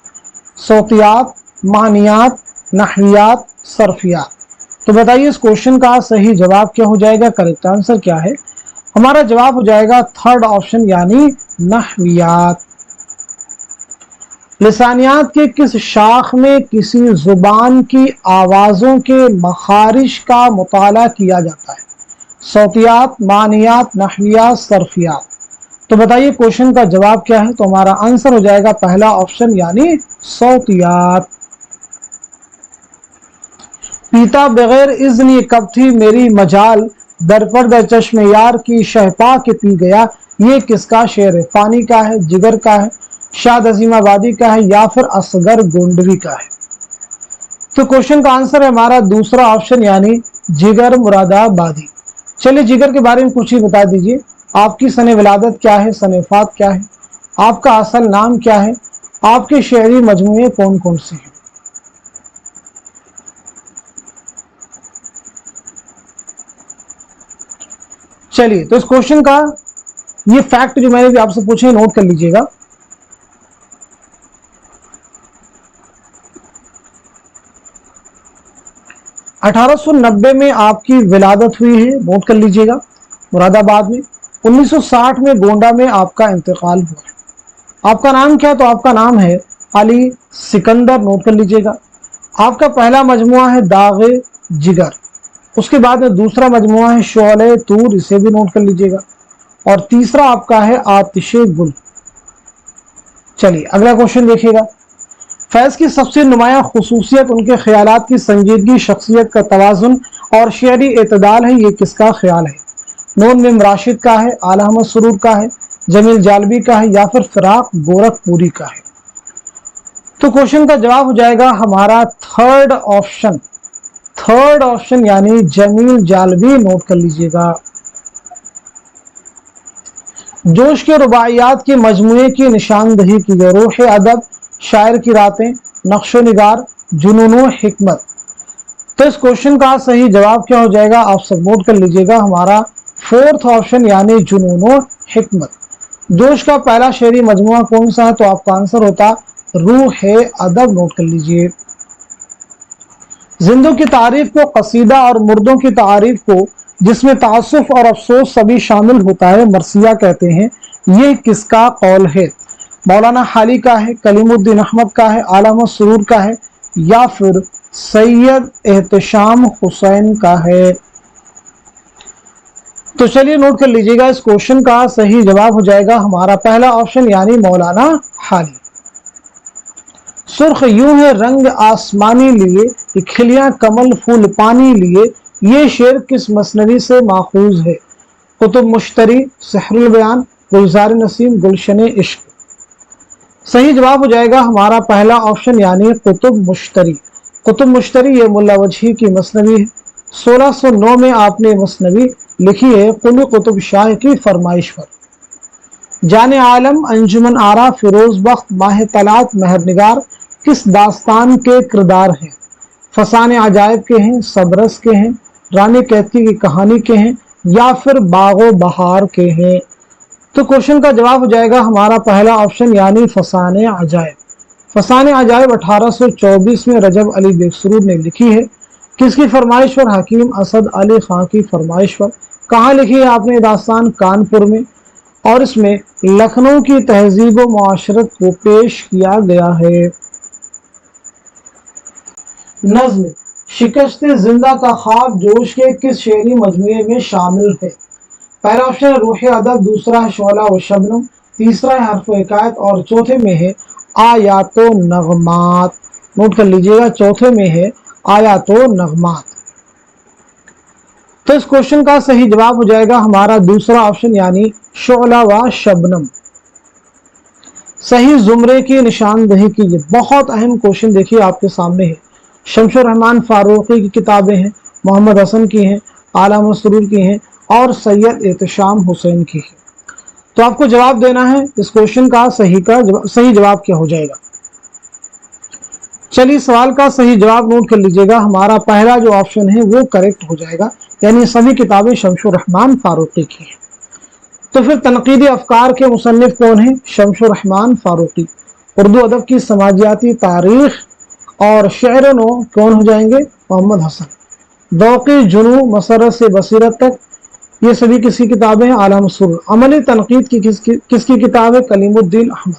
सौतियात, मानियात, नहवियात, सरफियात। तो बताइए इस क्वेश्चन का सही जवाब क्या हो जाएगा, करेक्ट आंसर क्या है, हमारा जवाब हो जाएगा थर्ड ऑप्शन यानी नहवियात। लिसानियात के किस शाख में किसी जुबान की आवाज़ों के मखारिज का मुताला किया जाता है, सौतियात, मानियात, नहवियात, सरफियात। तो बताइए क्वेश्चन का जवाब क्या है, तो हमारा आंसर हो जाएगा पहला ऑप्शन यानी सौतियात। पीता बगैर इज़्न कब थी मेरी मजाल, दर पर दर चश्मे यार की शहपा के पी गया, ये किसका शेर है? फानी का है, जिगर का है, शाद अजीम आबादी का है या फिर असगर गोंडवी का है? तो क्वेश्चन का आंसर है हमारा दूसरा ऑप्शन यानी जिगर मुरादाबादी। चलिए जिगर के बारे में कुछ ही बता दीजिए। आपकी सने विलादत क्या है, सने वफात क्या है, आपका असल नाम क्या है, आपके शेरी मजमूए कौन कौन से हैं? चलिए तो इस क्वेश्चन का ये फैक्ट जो मैंने भी आपसे पूछे नोट कर लीजिएगा। 1890 में आपकी विलादत हुई है, नोट कर लीजिएगा, मुरादाबाद में। 1960 में गोंडा में आपका इंतकाल हुआ। आपका नाम क्या? तो आपका नाम है अली सिकंदर, नोट कर लीजिएगा। आपका पहला मजमुआ है दागे जिगर, उसके बाद में दूसरा मजमुआ है शोले तूर, इसे भी नोट कर लीजिएगा, और तीसरा आपका है आतिशे गुल। चलिए अगला क्वेश्चन देखिएगा। फैज़ की सबसे नुमाया खुसूसियत उनके ख्यालात की संजीदगी, शख्सियत का तवाज़ुन और शेरी एतदाल है। ये किसका ख्याल है? नून मिम राशिद का है, आला अहमद सुरूर का है, जमील जालबी का है या फिर फिराक गोरखपुरी का है? तो क्वेश्चन का जवाब हो जाएगा हमारा थर्ड ऑप्शन, थर्ड ऑप्शन यानी जमील जालबी, नोट कर लीजिएगा। जोश के रुबाइयात के मजमूए की निशानदही की गई, रूह अदब, शायर की रातें, नक्शो निगार, जुनूनो हिकमत। तो इस क्वेश्चन का सही जवाब क्या हो जाएगा? आप सब नोट कर लीजिएगा, हमारा फोर्थ ऑप्शन यानी जुनूनो हिकमत। जोश का पहला शेरी मजमुआ कौन सा है? तो आपका आंसर होता रूह अदब, नोट कर लीजिए। जिंदों की तारीफ को कसीदा और मुर्दों की तारीफ को जिसमें तासुफ और अफसोस सभी शामिल होता है मरसिया कहते हैं। ये किसका कौल है? मौलाना हाली का है, कलीमुद्दीन अहमद का है, आला अहमद सुरूर का है या फिर सैयद एहतशाम हुसैन का है? तो चलिए नोट कर लीजिएगा, इस क्वेश्चन का सही जवाब हो जाएगा हमारा पहला ऑप्शन यानी मौलाना हाली। सुर्ख यूं है रंग आसमानी लिए, खिलियां कमल फूल पानी लिए, ये शेर किस मसनवी से माखूज है? कुतुब मुश्तरी, सहरुल बयान, गुलजार नसीम, गुलशन इश्क। सही जवाब हो जाएगा हमारा पहला ऑप्शन यानी कुतुब मुश्तरी। कुतुब मुश्तरी ये मुल्ला वजही की मसनवी है। 1609 में आपने मसनवी लिखी है कुल कुतुब शाह की फरमाइश पर। जाने आलम, अंजुमन आरा, फिरोज बख्त, माह तलात, महरनिगार किस दास्तान के किरदार हैं? फसाने अजायब के हैं, सबरस के हैं, रानी कैथी की कहानी के हैं या फिर बागो बहार के हैं? तो क्वेश्चन का जवाब हो जाएगा हमारा पहला ऑप्शन यानी फसाने अजायब। फसाने अजायब 1824 में रजब अली बेगसरूर ने लिखी है। किसकी फरमाइश पर? हकीम असद अली खां की फरमाइश पर। कहाँ लिखी है आपने दास्तान? कानपुर में, और इसमें लखनऊ की तहजीब व मुआशरत को पेश किया गया है। नज्म शिकस्त जिंदा का ख्वाब जोश के किस शेरी मजमूए में शामिल है? पहला ऑप्शन है रूह अदब, दूसरा है शोला व शबनम, तीसरा है हर्फ हिकायत और चौथे में है आयातो नगमात। नोट कर लीजिएगा, चौथे में है आयातो नगमात। तो इस क्वेश्चन का सही जवाब हो जाएगा हमारा दूसरा ऑप्शन यानी शोला व शबनम। सही जुमरे की निशानदही कीजिए। बहुत अहम क्वेश्चन देखिए आपके सामने है। शमशुर रहमान फारूकी की किताबें हैं, मोहम्मद हसन की हैं, आला मसरूर की हैं और सैयद एहतशाम हुसैन की है। तो आपको जवाब देना है इस क्वेश्चन का सही जवाब क्या हो जाएगा। चलिए सवाल का सही जवाब नोट कर लीजिएगा, हमारा पहला जो ऑप्शन है वो करेक्ट हो जाएगा, यानी सभी किताबें शमशुर रहमान फारूकी की हैं। तो फिर तनकीदी अफकार के मुसन्निफ कौन है? शमशुर रहमान फारूकी। उर्दू अदब की समाजियाती तारीख और शेर नो कौन हो जाएंगे? मोहम्मद हसन। दौक़ी जुनू मसरत से बसीरत तक, ये सभी किसकी किताबें हैं? आला मसरूर। अमली तनकीद की किसकी किताब है? कलीमुद्दीन अहमद।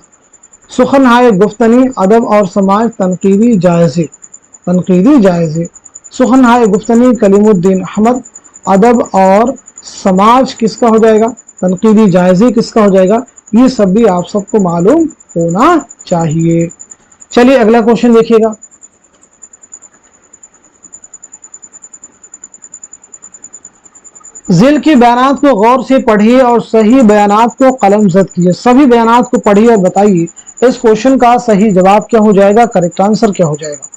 सुखन हाय गुफ्तनी, अदब और समाज, तनकीदी जायजे, तनकीदी जायजे। सुखन हाय गुफ्तनी, कलीमुद्दीन अहमद, अदब और समाज किसका हो जाएगा? तनकीदी जायजे किसका हो जाएगा? ये सब भी आप सबको मालूम होना चाहिए। चलिए अगला क्वेश्चन देखिएगा। ذیل کی بیانات کو غور سے پڑھیے اور صحیح بیانات کو قلم زد کیجیے. سبھی بیانات کو پڑھیے اور بتائیے اس کوشچن کا صحیح جواب کیا ہو جائے گا, کریکٹ آنسر کیا ہو جائے گا.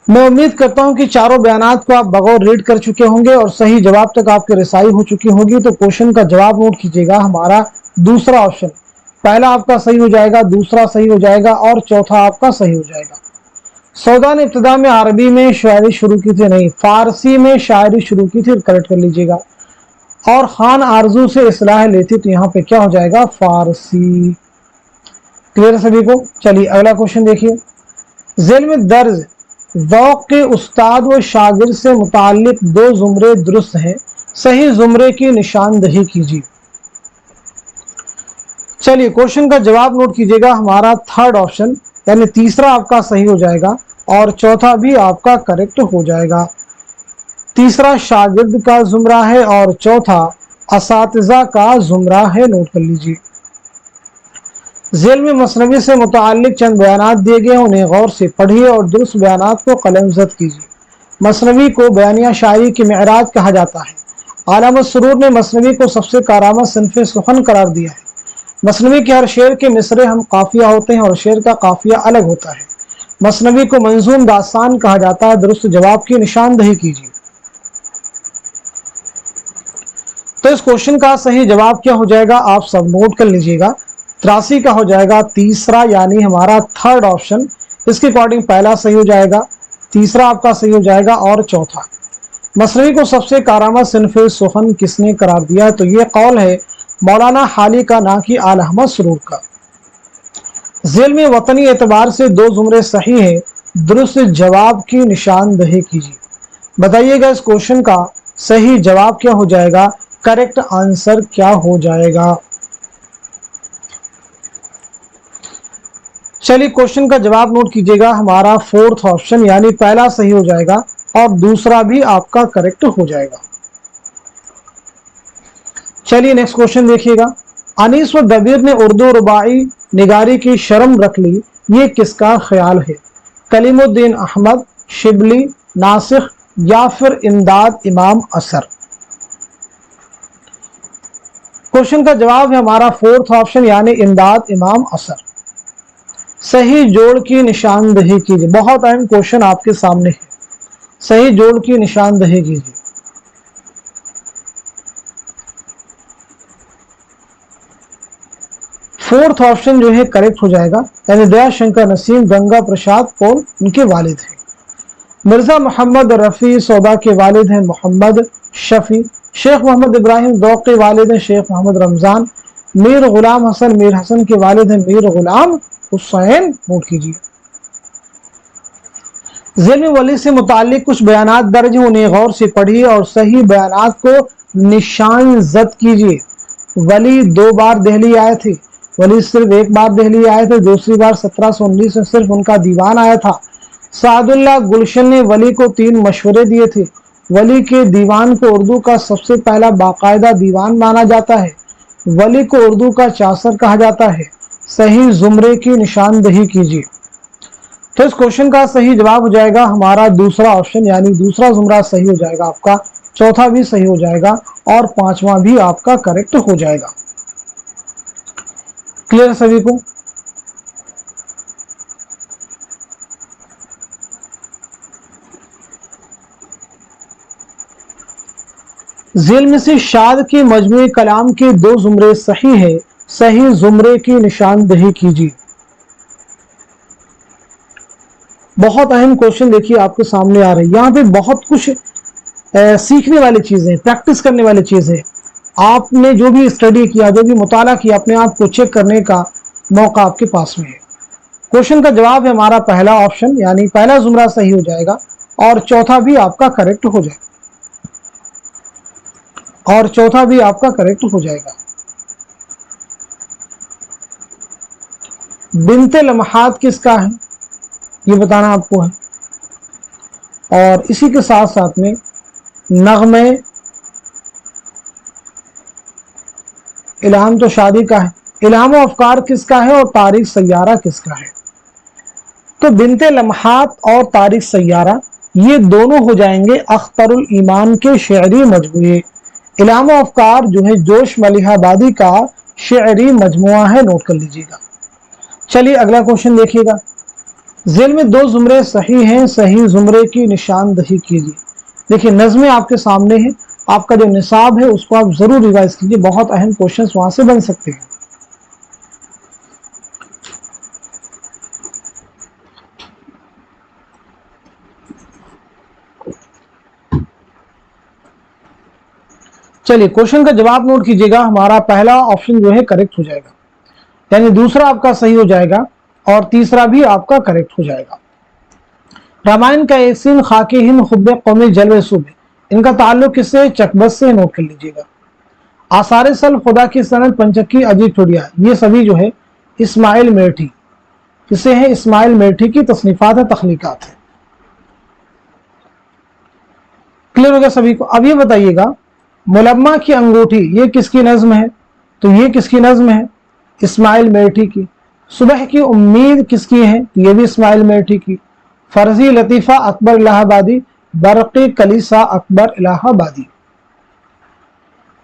میں امید کرتا ہوں کہ چاروں بیانات کو آپ بغور ریڈ کر چکے ہوں گے اور صحیح جواب تک آپ کی رسائی ہو چکی ہوگی. تو کوشچن کا جواب نوٹ کیجیے گا. ہمارا دوسرا آپشن, پہلا آپ کا صحیح ہو جائے گا, دوسرا صحیح ہو جائے گا اور چوتھا آپ کا صحیح ہو جائے گا. سودا نے ابتدا میں عربی میں شاعری شروع کی تھی, نہیں فارسی میں شاعری شروع کی تھی, کریکٹ کر لیجیے گا. اور خان آرزو سے اصلاح لیتی, تو یہاں پہ کیا ہو جائے گا, فارسی. کلیئر ہے سبھی کو. چلیے اگلا کوشچن دیکھیے. ذیل میں درج ذوق کے استاد و شاگرد سے متعلق دو زمرے درست ہیں, صحیح زمرے کی نشاندہی کیجیے. چلیے کوشچن کا جواب نوٹ کیجیے گا. ہمارا تھرڈ آپشن یعنی تیسرا آپ کا صحیح ہو جائے گا اور چوتھا بھی آپ کا کریکٹ ہو جائے گا. تیسرا شاگرد کا زمرہ ہے اور چوتھا اساتذہ کا زمرہ ہے, نوٹ کر لیجیے. ذیل میں مثنوی سے متعلق چند بیانات دیے گئے, انہیں غور سے پڑھیے اور درست بیانات کو قلم زد کیجیے. مثنوی کو بیانیہ شاعری کی معراج کہا جاتا ہے. علامہ سرور نے مثنوی کو سب سے کارآمد صنف سخن قرار دیا ہے. مثنوی کے ہر شعر کے مصرے ہم قافیہ ہوتے ہیں اور شعر کا قافیہ الگ ہوتا ہے. مثنوی کو منظوم داستان کہا جاتا ہے. درست جواب کی نشاندہی کیجیے. تو اس کوشچن کا صحیح جواب کیا ہو جائے گا, آپ سب نوٹ کر لیجیے گا. 83 کا ہو جائے گا تیسرا, یعنی ہمارا تھرڈ آپشن. اس کے اکارڈنگ پہلا صحیح ہو جائے گا, تیسرا آپ کا صحیح ہو جائے گا اور چوتھا. مثنوی کو سب سے کارآمد صنف سخن کس نے قرار دیا, تو یہ قول ہے مولانا حالی کا, نہ کہ آل احمد سرور کا. ذیل میں وطنی اعتبار سے دو زمرے صحیح ہیں, درست جواب کی نشاندہی کیجیے. بتائیے گا اس کوشچن کا صحیح جواب کیا ہو جائے گا, کریکٹ آنسر کیا ہو جائے گا. چلیے کوشچن کا جواب نوٹ کیجیے گا. ہمارا فورتھ آپشن یعنی پہلا صحیح ہو جائے گا اور دوسرا بھی آپ کا کریکٹ ہو جائے گا. چلیے نیکسٹ کوشچن دیکھیے گا. انیس و دبیر نے اردو رباعی نگاری کی شرم رکھ لی, یہ کس کا خیال ہے؟ کلیم الدین احمد, شبلی, ناسخ یا پھر امداد امام اثر. کوشچن کا جواب ہے ہمارا فورتھ آپشن یعنی امداد امام اثر. صحیح جوڑ کی نشاندہی کیجیے. بہت اہم کوشچن آپ کے سامنے ہے, صحیح جوڑ کی نشاندہی کیجیے. فورتھ آپشن جو ہے کریکٹ ہو جائے گا, یعنی دیا شنکر نسیم گنگا پرساد پول ان کے والد ہیں. مرزا محمد رفیع سودا کے والد ہیں محمد شفیع. شیخ محمد ابراہیم ذوق کے والد ہیں شیخ محمد رمضان. میر غلام حسن میر حسن کے والد ہیں میر غلام حسین, نوٹ کیجیے. ذیل میں ولی سے متعلق کچھ بیانات درج ہیں, انہیں غور سے پڑھیے اور صحیح بیانات کو نشان زد کیجیے. ولی 2 بار دہلی آئے تھے, ولی صرف 1 بار دہلی آئے تھے, دوسری بار 1719 میں صرف ان کا دیوان آیا تھا. سعد اللہ گلشن نے ولی کو 3 مشورے دیے تھے. ولی کے دیوان کو اردو کا سب سے پہلا باقاعدہ دیوان مانا جاتا ہے. ولی کو اردو کا چاثر کہا جاتا ہے. صحیح زمرے کی نشاندہی کیجیے. تو اس کوشچن کا صحیح جواب ہو جائے گا ہمارا دوسرا آپشن, یعنی دوسرا زمرہ صحیح ہو جائے گا آپ کا, چوتھا بھی صحیح ہو جائے گا اور پانچواں بھی آپ کا کریکٹ ہو جائے گا. کلیئر سبھی کو. ذیل میں سے شاد کے مجموعی کلام کے 2 زمرے صحیح ہے, صحیح زمرے کی نشاندہی کیجیے. بہت اہم کوشچن دیکھیے آپ کے سامنے آ رہے ہیں. یہاں پہ بہت کچھ سیکھنے والی چیزیں, پریکٹس کرنے والی چیزیں, آپ نے جو بھی اسٹڈی کیا, جو بھی مطالعہ کیا, اپنے آپ کو چیک کرنے کا موقع آپ کے پاس میں ہے. کوشچن کا جواب ہے ہمارا پہلا آپشن, یعنی پہلا زمرہ صحیح ہو جائے گا اور چوتھا بھی آپ کا کریکٹ ہو جائے گا, اور چوتھا بھی آپ کا کریکٹ ہو جائے گا. بنت لمحات کس کا ہے یہ بتانا آپ کو ہے, اور اسی کے ساتھ ساتھ میں نغمے الہام تو شادی کا ہے, الہام و افکار کس کا ہے اور تاریخ سیارہ کس کا ہے. تو بنت لمحات اور تاریخ سیارہ ये दोनों हो जाएंगे अख्तरुल ईमान के शेरी मजमूए। इल्हाम अफकार जो है जोश मलिहाबादी का शेरी मजमुआ है, नोट कर लीजिएगा। चलिए अगला क्वेश्चन देखिएगा। जेल में दो जुमरे सही हैं, सही जुमरे की निशानदही कीजिए। देखिए नज़्में आपके सामने है, आपका जो निसाब है उसको आप जरूर रिवाइज कीजिए, बहुत अहम क्वेश्चंस वहां से बन सकते हैं। चलिए क्वेश्चन का जवाब नोट कीजिएगा। हमारा पहला ऑप्शन जो है करेक्ट हो जाएगा, यानी दूसरा आपका सही हो जाएगा और तीसरा भी आपका करेक्ट हो जाएगा। रामायण का एक सीन खाके हिंद खुब्बे कौमे जलवे सूबे, इनका ताल्लुक किससे? चकबस से, नोट कर लीजिएगा। आसारे सल खुदा की सनद पंचक्की अजीब टुडिया, ये सभी जो है इस्माइल मेरठी, किसे है? इस्माइल मेरठी की तसनीफात है, तख्लीकात है। क्लियर हो गया सभी को? अब ये बताइएगा मुलम्मा की अंगूठी, ये किसकी नज्म है? तो ये किसकी नज्म है? इस्माइल मेरठी की। सुबह की उम्मीद किसकी है? ये भी इस्माइल मेरठी की। फर्जी लतीफ़ा अकबर इलाहाबादी, बरक़ी कलीसा अकबर इलाहाबादी।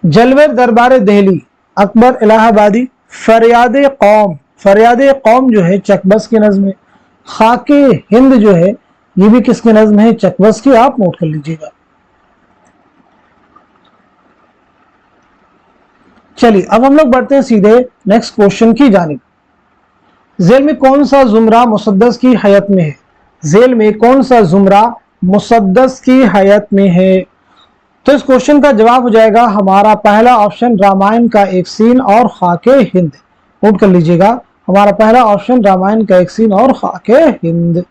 जलवे दरबार दहली अकबर इलाहाबादी। फरियाद कौम, फरियाद कौम जो है चकबस की नज्म है। खाके हिंद जो है ये भी किसकी नज्म है? चकबस की, आप नोट कर लीजिएगा। चलिए अब हम लोग बढ़ते हैं सीधे नेक्स्ट क्वेश्चन की जानिब। जेल में कौन सा जुमरा मुसद्दस की हयत में है? जेल में कौन सा जुमरा मुसद्दस की हयत में है? तो इस क्वेश्चन का जवाब हो जाएगा हमारा पहला ऑप्शन रामायण का एक सीन और खाके हिंद, नोट कर लीजिएगा। हमारा पहला ऑप्शन रामायण का एक सीन और खाके हिंद।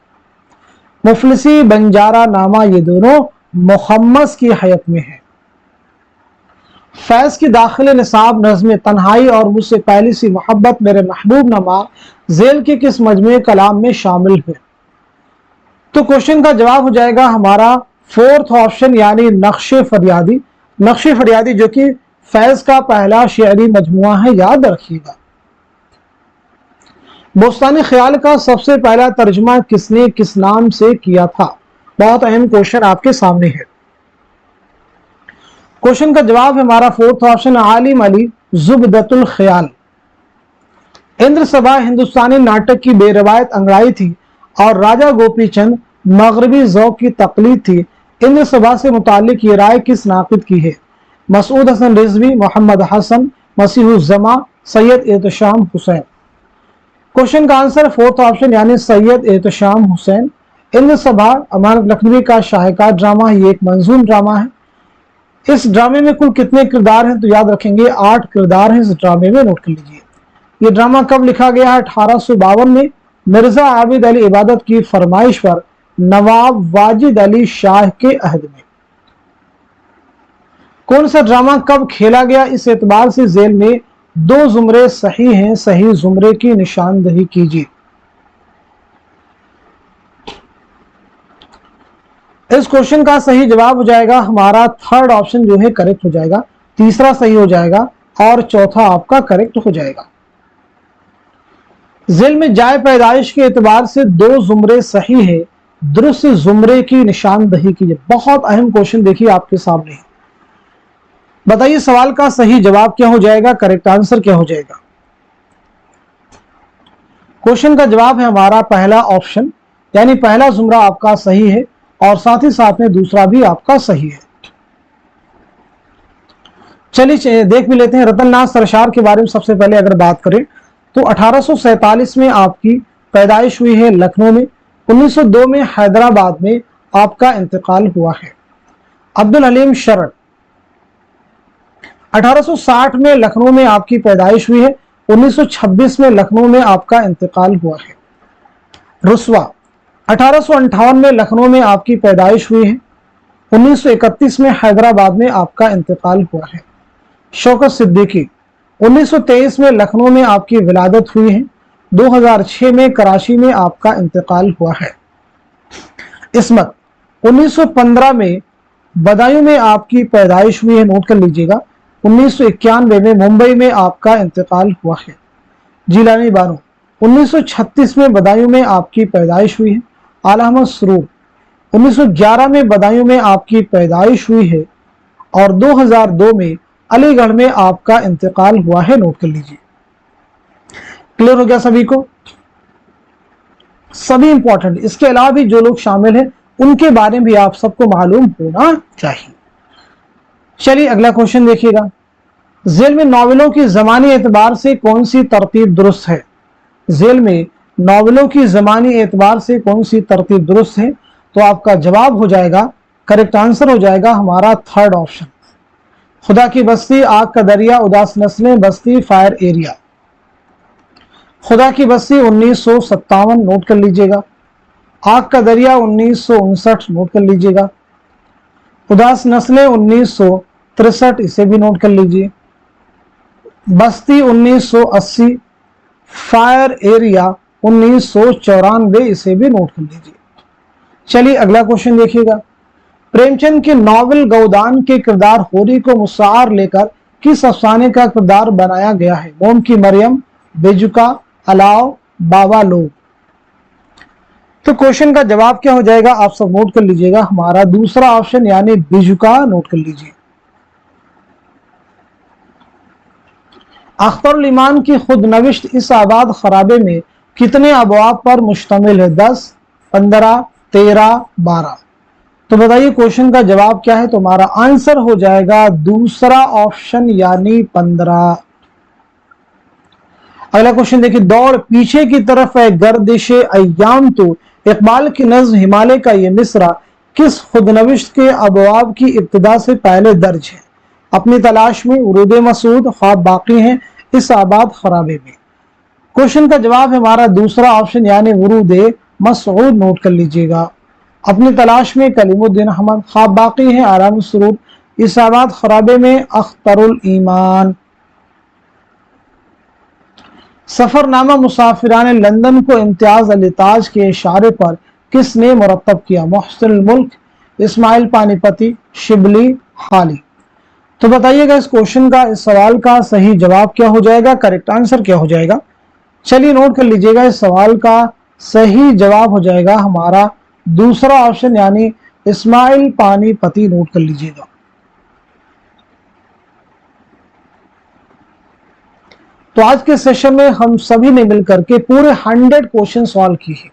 मुफलिसी बंजारा नामा ये दोनों मुहम्मस की हयत में है। फैज की दाखिल निसाब नज़्म तन्हाई और मुझसे पहली सी मोहब्बत मेरे महबूब नमा जेल के किस मजमूए कलाम में शामिल है? तो क्वेश्चन का जवाब हो जाएगा हमारा फोर्थ ऑप्शन, यानी नक्शे फरियादी। नक्शे फरियादी जो कि फैज का पहला शेरी मजमुआ है, याद रखिएगा। बोस्तानी ख्याल का सबसे पहला तर्जुमा किसने किस नाम से किया था? बहुत अहम क्वेश्चन आपके सामने है। क्वेश्चन का जवाब है हमारा फोर्थ ऑप्शन आलिम अली जुबदतुल ख्याल। इंद्र सभा हिंदुस्तानी नाटक की बेरवायत अंगड़ाई थी और राजा गोपी चंद मगरबी ज़ौक़ की तकलीद थी। इंद्र सभा से मुतालिक ये राय किस नाक़िद की है? मसूद हसन रिजवी, मोहम्मद हसन, मसीहुज़्ज़मा, सैयद एहतशाम हुसैन। क्वेश्चन का आंसर फोर्थ ऑप्शन, यानी सैयद एहतशाम हुसैन। इंद्र सभा अमानत लखनवी का शाहकार ड्रामा है, ये एक मंजूम ड्रामा है। इस ड्रामे में कुल कितने किरदार हैं? तो याद रखेंगे 8 किरदार हैं इस ड्रामे में, नोट कर लीजिए। ये ड्रामा कब लिखा गया है? 1852 में मिर्जा आबिद अली इबादत की फरमाइश पर नवाब वाजिद अली शाह के अहद में। कौन सा ड्रामा कब खेला गया? इस एतबार से जेल में दो जुमरे सही हैं, सही जुमरे की निशानदही कीजिए। इस क्वेश्चन का सही जवाब हो जाएगा हमारा थर्ड ऑप्शन जो है करेक्ट हो जाएगा, तीसरा सही हो जाएगा और चौथा आपका करेक्ट हो जाएगा। जेल में जाए पैदाइश के एतबार से दो जुमरे सही है, दुरुस्त जुमरे की निशानदही कीजिए। बहुत अहम क्वेश्चन देखिए आपके सामने, बताइए सवाल का सही जवाब क्या हो जाएगा, करेक्ट आंसर क्या हो जाएगा? क्वेश्चन का जवाब है हमारा पहला ऑप्शन, यानी पहला जुमरा आपका सही है और साथ ही साथ में दूसरा भी आपका सही है। चलिए देख भी लेते हैं रतननाथ सरशार के बारे में। सबसे पहले अगर बात करें तो 1847 में आपकी पैदाइश हुई है लखनऊ में। 1902 में हैदराबाद में आपका इंतकाल हुआ है। अब्दुल हलीम शरण 1860 में लखनऊ में आपकी पैदाइश हुई है। 1926 में लखनऊ में आपका इंतकाल हुआ है। रुस्वा 1858 में लखनऊ में आपकी पैदाइश हुई है। 1931 में हैदराबाद में आपका इंतकाल हुआ है। शौकत सिद्दीकी 1923 में लखनऊ में आपकी विलादत हुई है। 2006 में कराची में आपका इंतकाल हुआ है। इस्मत 1915 में बदायूं में आपकी पैदाइश हुई है, नोट कर लीजिएगा। 1991 में मुंबई में आपका इंतकाल हुआ है। जिलानी बानो 1936 में बदायूं में आपकी पैदाइश हुई है। आला अहमद सुरूर 1911 में बदायूं में आपकी पैदाइश हुई है और 2002 में अलीगढ़ में आपका इंतकाल हुआ है, नोट कर लीजिए। क्लियर हो गया सभी को? सभी इंपॉर्टेंट, इसके अलावा भी जो लोग शामिल हैं उनके बारे में भी आप सबको मालूम होना चाहिए। चलिए अगला क्वेश्चन देखिएगा। जेल में नॉवेलों की ज़मानी एतबार से कौन सी तरतीब दुरुस्त है? जेल में नॉवेलों की ज़मानी एतबार से कौन सी तरतीब दुरुस्त है? तो आपका जवाब हो जाएगा, करेक्ट आंसर हो जाएगा हमारा थर्ड ऑप्शन, खुदा की बस्ती, आग का दरिया, उदास नस्लें, बस्ती, फायर एरिया। खुदा की बस्ती 1957 नोट कर लीजिएगा, आग का दरिया 1959 नोट कर लीजिएगा, उदास नस्लें 1963 इसे भी नोट कर लीजिए, बस्ती 1980, फायर एरिया 1994 इसे भी नोट कर लीजिए। चलिए अगला क्वेश्चन देखिएगा। प्रेमचंद के नॉवेल गौदान के किरदार होरी को मुसार लेकर किस अफसाने का किरदार बनाया गया है? मोम की मरियम, बेजुका, अलाव, बाबा लोग। तो क्वेश्चन का जवाब क्या हो जाएगा आप सब नोट कर लीजिएगा, हमारा दूसरा ऑप्शन यानी बेजुका नोट कर लीजिए। अख्तरुल ईमान की खुद नविश्त इस आबाद खराबे में कितने अबवाब पर मुश्तमिल है? 10, 15, 13, 12। तो बताइए क्वेश्चन का जवाब क्या है? तो हमारा आंसर हो जाएगा दूसरा ऑप्शन यानी 15। अगला क्वेश्चन देखिए। दौड़ पीछे की तरफ है गर्दिशे अय्याम तो इकबाल की नज़्म हिमालय का ये मिसरा किस खुदनविश्त के अबवाब की इब्तिदा से पहले दर्ज है? अपनी तलाश में, उरूद मसूद, ख्वाब बाकी हैं, इस आबाद खराबे में। क्वेश्चन का जवाब है हमारा दूसरा ऑप्शन यानी उरूद मसूद नोट कर लीजिएगा। अपनी तलाश में कलीमुद्दीन अहमद, ख्वाब बाकी है आराम सुरूर, इस आबाद खराबे में अख्तरुल ईमान। सफरनामा मुसाफिरान लंदन को इम्तियाज अली ताज के इशारे पर किसने मुरतब किया? मोहसिन मुल्क, इस्माइल पानीपति, शिबली, हाली। तो बताइएगा इस क्वेश्चन का, इस सवाल का सही जवाब क्या हो जाएगा, करेक्ट आंसर क्या हो जाएगा? चलिए नोट कर लीजिएगा, इस सवाल का सही जवाब हो जाएगा हमारा दूसरा ऑप्शन यानी इस्माइल पानीपति नोट कर लीजिएगा। तो आज के सेशन में हम सभी ने मिलकर के पूरे 100 क्वेश्चन सॉल्व किए हैं।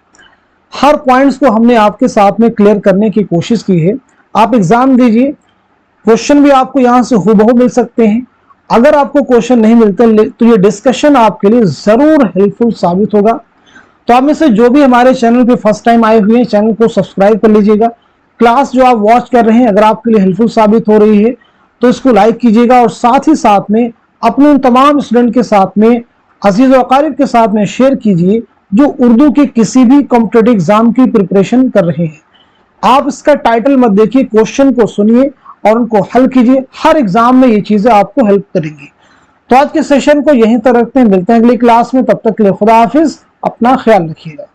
हर पॉइंट्स को हमने आपके साथ में क्लियर करने की कोशिश की है। आप एग्जाम दीजिए, क्वेश्चन भी आपको यहां से हुबहू मिल सकते हैं। अगर आपको क्वेश्चन नहीं मिलते तो ये डिस्कशन आपके लिए जरूर हेल्पफुल साबित होगा। तो आप में से जो भी हमारे चैनल पे फर्स्ट टाइम आए हुए हैं, चैनल को सब्सक्राइब कर लीजिएगा। क्लास जो आप वॉच कर रहे हैं अगर आपके लिए हेल्पफुल साबित हो रही है तो इसको लाइक कीजिएगा और साथ ही साथ में अपने उन तमाम स्टूडेंट के साथ में, अजीज और अकारिब के साथ में शेयर कीजिए जो उर्दू के किसी भी कॉम्पिटिटिव एग्जाम की प्रिपरेशन कर रहे हैं। आप इसका टाइटल मत देखिए, क्वेश्चन को सुनिए और उनको हल कीजिए। हर एग्जाम में ये चीजें आपको हेल्प करेंगी। तो आज के सेशन को यहीं तक रखते हैं, मिलते हैं अगली क्लास में। तब तक के लिए खुदा हाफिज, अपना ख्याल रखिएगा।